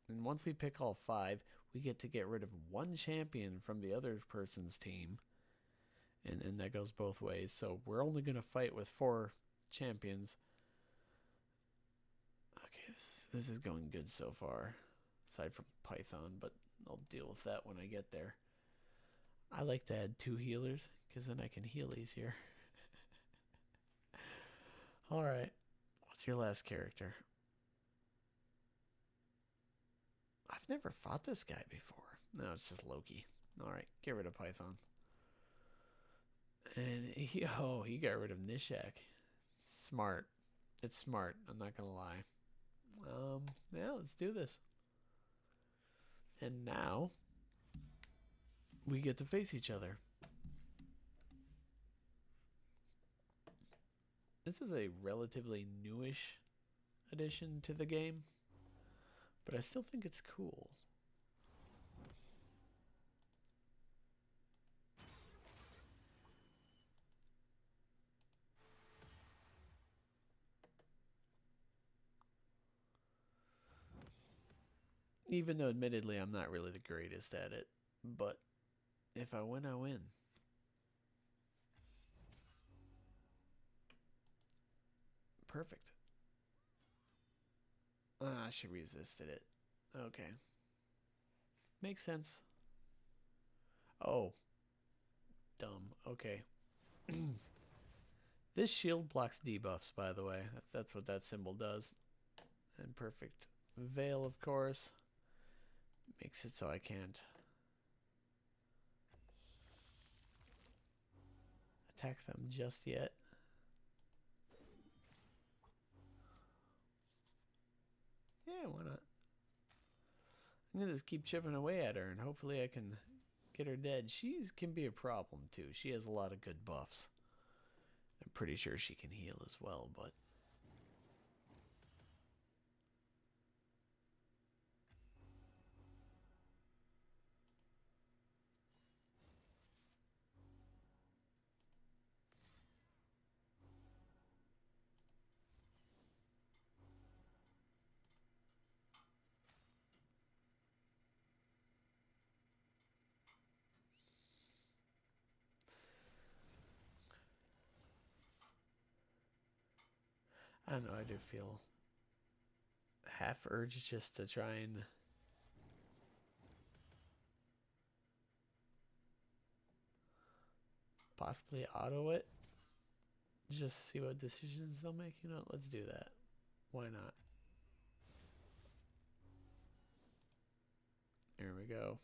And once we pick all 5, we get to get rid of 1 champion from the other person's team. And that goes both ways. So we're only going to fight with 4 champions. Okay, this is going good so far. Aside from Python, but I'll deal with that when I get there. I like to add 2 healers, because then I can heal easier. Alright, what's your last character? I've never fought this guy before. No, it's just Loki. Alright, get rid of Python. And he got rid of Nishak. Smart. It's smart, I'm not gonna lie. Yeah, let's do this. And now we get to face each other. This is a relatively newish addition to the game, but I still think it's cool. Even though admittedly I'm not really the greatest at it, but if I win, I win. Perfect. She resisted it. Okay. Makes sense. Oh. Dumb. Okay. This shield blocks debuffs, by the way. That's what that symbol does. And perfect veil, of course, makes it so I can't attack them just yet. Yeah, why not? I'm gonna just keep chipping away at her, and hopefully I can get her dead. She can be a problem too. She has a lot of good buffs. I'm pretty sure she can heal as well, but I don't know, I do feel half urged just to try and possibly auto it. Just see what decisions they'll make. You know, let's do that. Why not? There we go.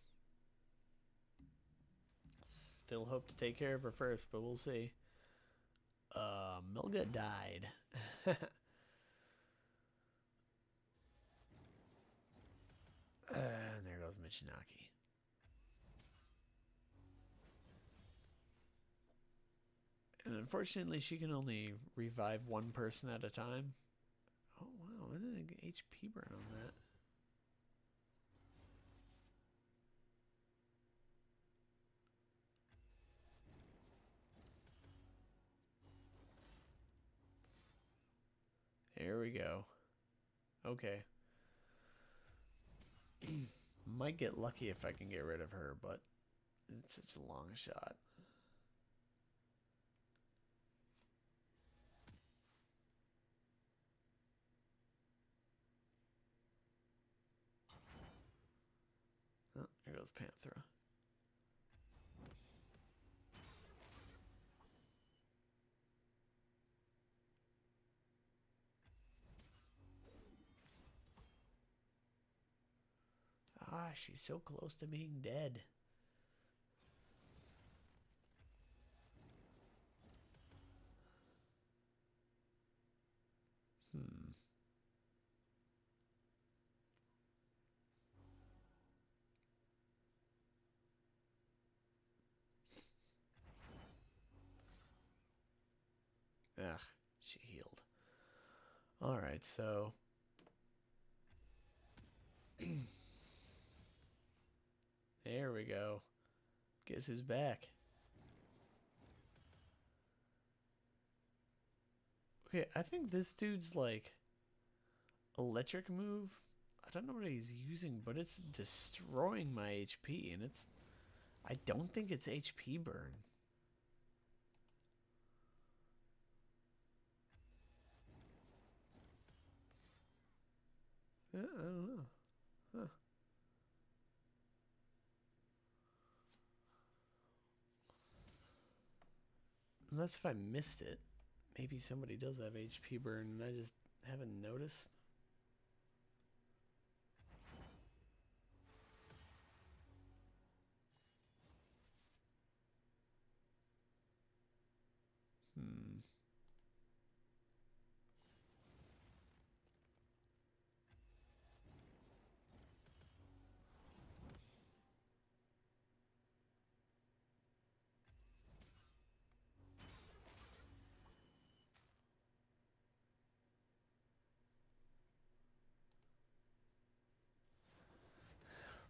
Still hope to take care of her first, but we'll see. Milga died. And there goes Michinaki. And unfortunately, she can only revive one person at a time. Oh, wow. I didn't get HP burn on that. There we go. Okay. Might get lucky if I can get rid of her, but it's a long shot. Oh, there goes Panthera. Ah, she's so close to being dead. Ugh, she healed. Alright, so there we go. Guess who's back? Okay, I think this dude's like electric move. I don't know what he's using, but it's destroying my HP, and I don't think it's HP burn. Yeah, I don't know. Huh. Unless if I missed it. Maybe somebody does have HP burn and I just haven't noticed.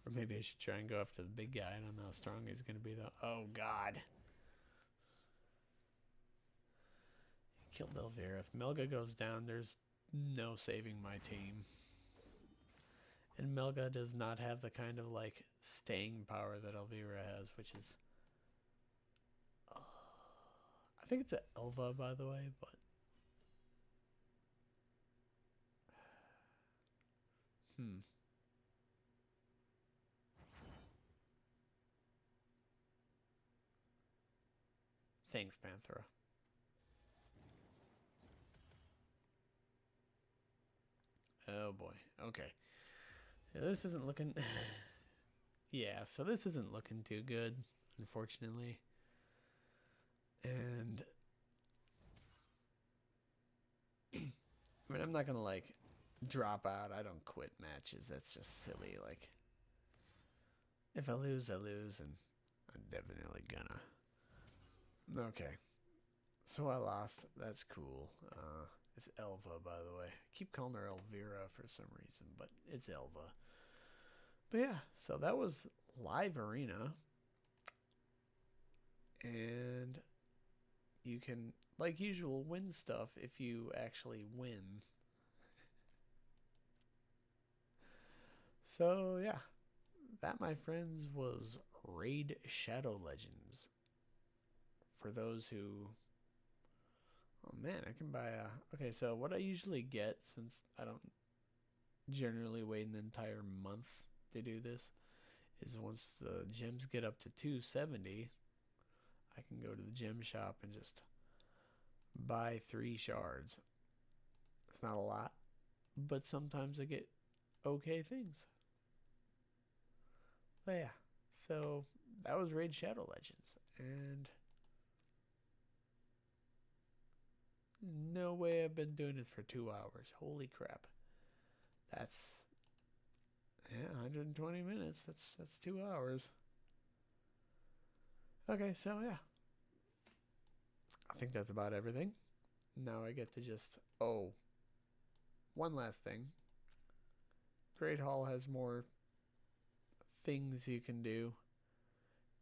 Or maybe I should try and go after the big guy. I don't know how strong he's going to be, though. Oh, God. Killed Elvira. If Melga goes down, there's no saving my team. And Melga does not have the kind of, like, staying power that Elvira has, which is... I think it's an Elva, by the way, but... Thanks, Panthera. Oh boy. Okay. Yeah, this isn't looking... yeah, so this isn't looking too good, unfortunately. And... I mean, I'm not gonna, like, drop out. I don't quit matches. That's just silly. Like, if I lose, I lose, and I'm definitely gonna. Okay. So I lost. That's cool. It's Elva, by the way. I keep calling her Elvira for some reason, but it's Elva. But yeah, so that was live arena. And you can, like usual, win stuff if you actually win. So yeah, that, my friends, was Raid Shadow Legends. For those who... Oh man, I can buy a... Okay, so what I usually get, since I don't generally wait an entire month to do this, is once the gems get up to 270, I can go to the gem shop and just buy 3 shards. It's not a lot, but sometimes I get okay things. But yeah, so that was Raid Shadow Legends, and no way I've been doing this for 2 hours. Holy crap. That's, yeah, 120 minutes. That's 2 hours. Okay, so yeah. I think that's about everything. Now I get to just... Oh, one last thing. Great Hall has more things you can do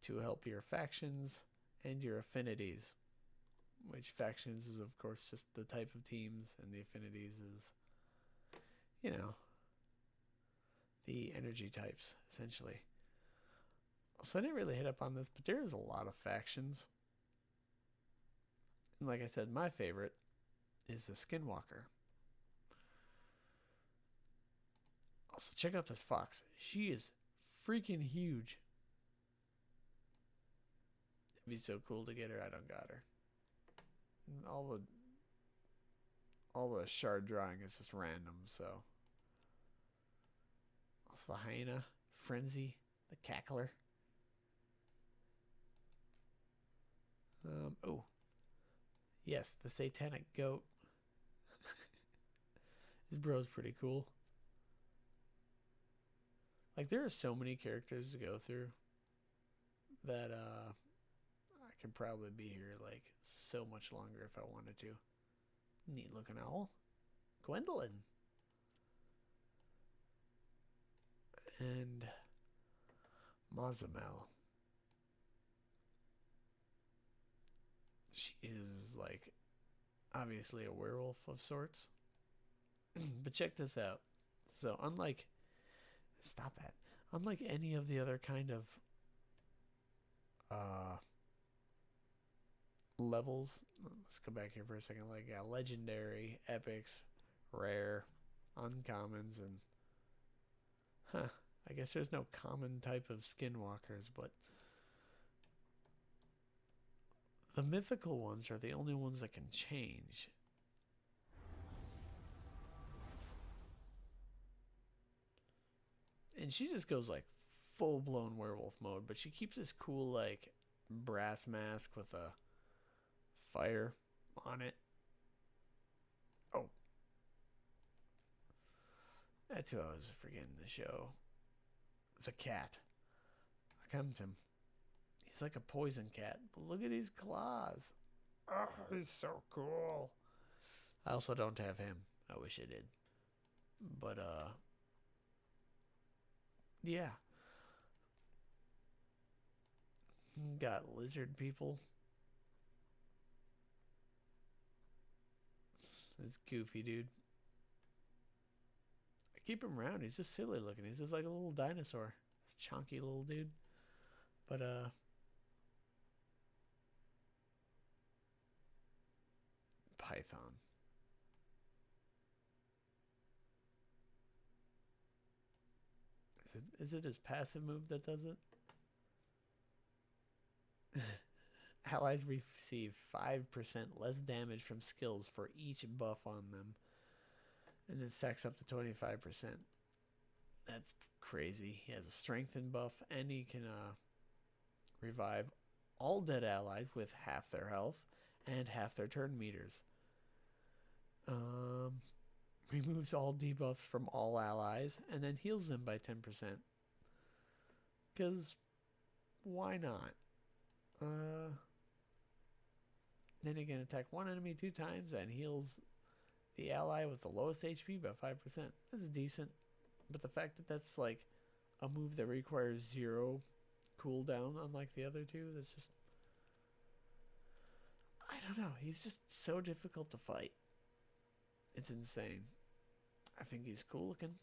to help your factions and your affinities. Which factions is, of course, just the type of teams, and the affinities is, you know, the energy types, essentially. So I didn't really hit up on this, but there is a lot of factions. And like I said, my favorite is the Skinwalker. Also, check out this fox. She is freaking huge. It'd be so cool to get her. I don't got her. And all the shard drawing is just random, so. Also the hyena, Frenzy, the cackler. Oh. Yes, the satanic goat. This bro's pretty cool. Like, there are so many characters to go through that I could probably be here like so much longer if I wanted to. Neat looking owl. Gwendolyn. And Mazamel. She is like obviously a werewolf of sorts. But check this out. So unlike... Stop that. Unlike any of the other kind of levels, let's go back here for a second, like legendary, epics, rare, uncommons, and I guess there's no common type of skinwalkers, but the mythical ones are the only ones that can change. And she just goes like full-blown werewolf mode, but she keeps this cool like brass mask with a fire on it. Oh, that's who I was forgetting to show. The cat. I come to him. He's like a poison cat, but look at his claws. Oh, he's so cool. I also don't have him. I wish I did. But yeah. Got lizard people. This goofy dude. I keep him around. He's just silly looking. He's just like a little dinosaur. This chunky little dude. But Python. Is it his passive move that does it? Allies receive 5% less damage from skills for each buff on them. And then stacks up to 25%. That's crazy. He has a strengthen buff, and he can revive all dead allies with half their health and half their turn meters. Removes all debuffs from all allies, and then heals them by 10%. Because why not? Then he can attack one enemy 2 times and heals the ally with the lowest HP by 5%. This is decent. But the fact that that's like a move that requires 0 cooldown, unlike the other two, that's just... I don't know. He's just so difficult to fight. It's insane. I think he's cool looking,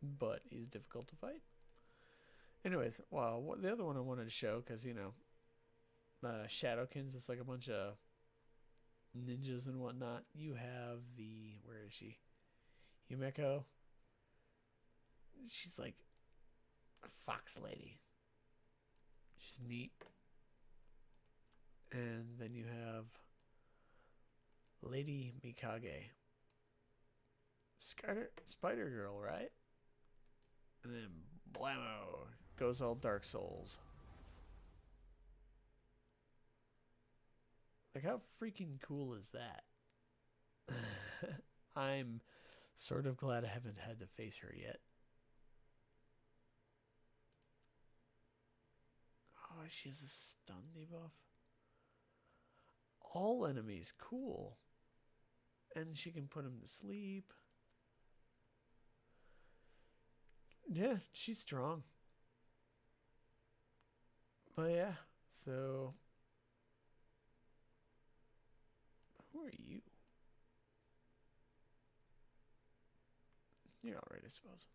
but he's difficult to fight. Anyways, well, the other one I wanted to show, because, you know, Shadowkins, it's like a bunch of ninjas and whatnot. You have the... Where is she? Yumeko. She's like a fox lady. She's neat. And then you have Lady Mikage. Spider Girl, right? And then blammo, goes all Dark Souls. Like, how freaking cool is that? I'm sort of glad I haven't had to face her yet. Oh, she has a stun debuff. All enemies, cool. And she can put him to sleep. Yeah, she's strong. But yeah, so... Who are you? You're alright, I suppose.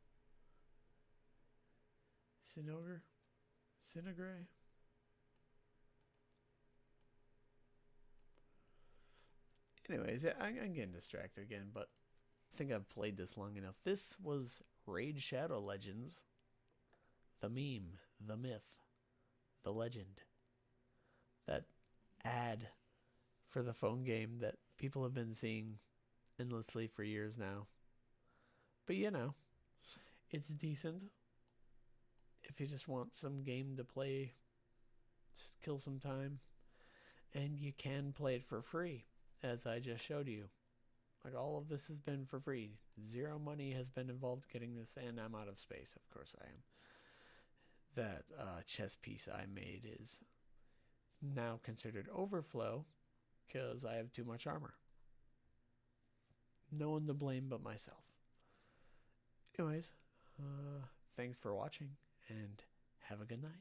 Sinogre? Sinigray? Anyways, yeah, I'm getting distracted again, but I think I've played this long enough. This was Raid Shadow Legends. The meme, the myth, the legend. That ad for the phone game that people have been seeing endlessly for years now. But you know, it's decent. If you just want some game to play, just kill some time. And you can play it for free, as I just showed you. Like, all of this has been for free. 0 money has been involved getting this, and I'm out of space. Of course I am. That chess piece I made is now considered overflow because I have too much armor. No one to blame but myself. Anyways, thanks for watching, and have a good night.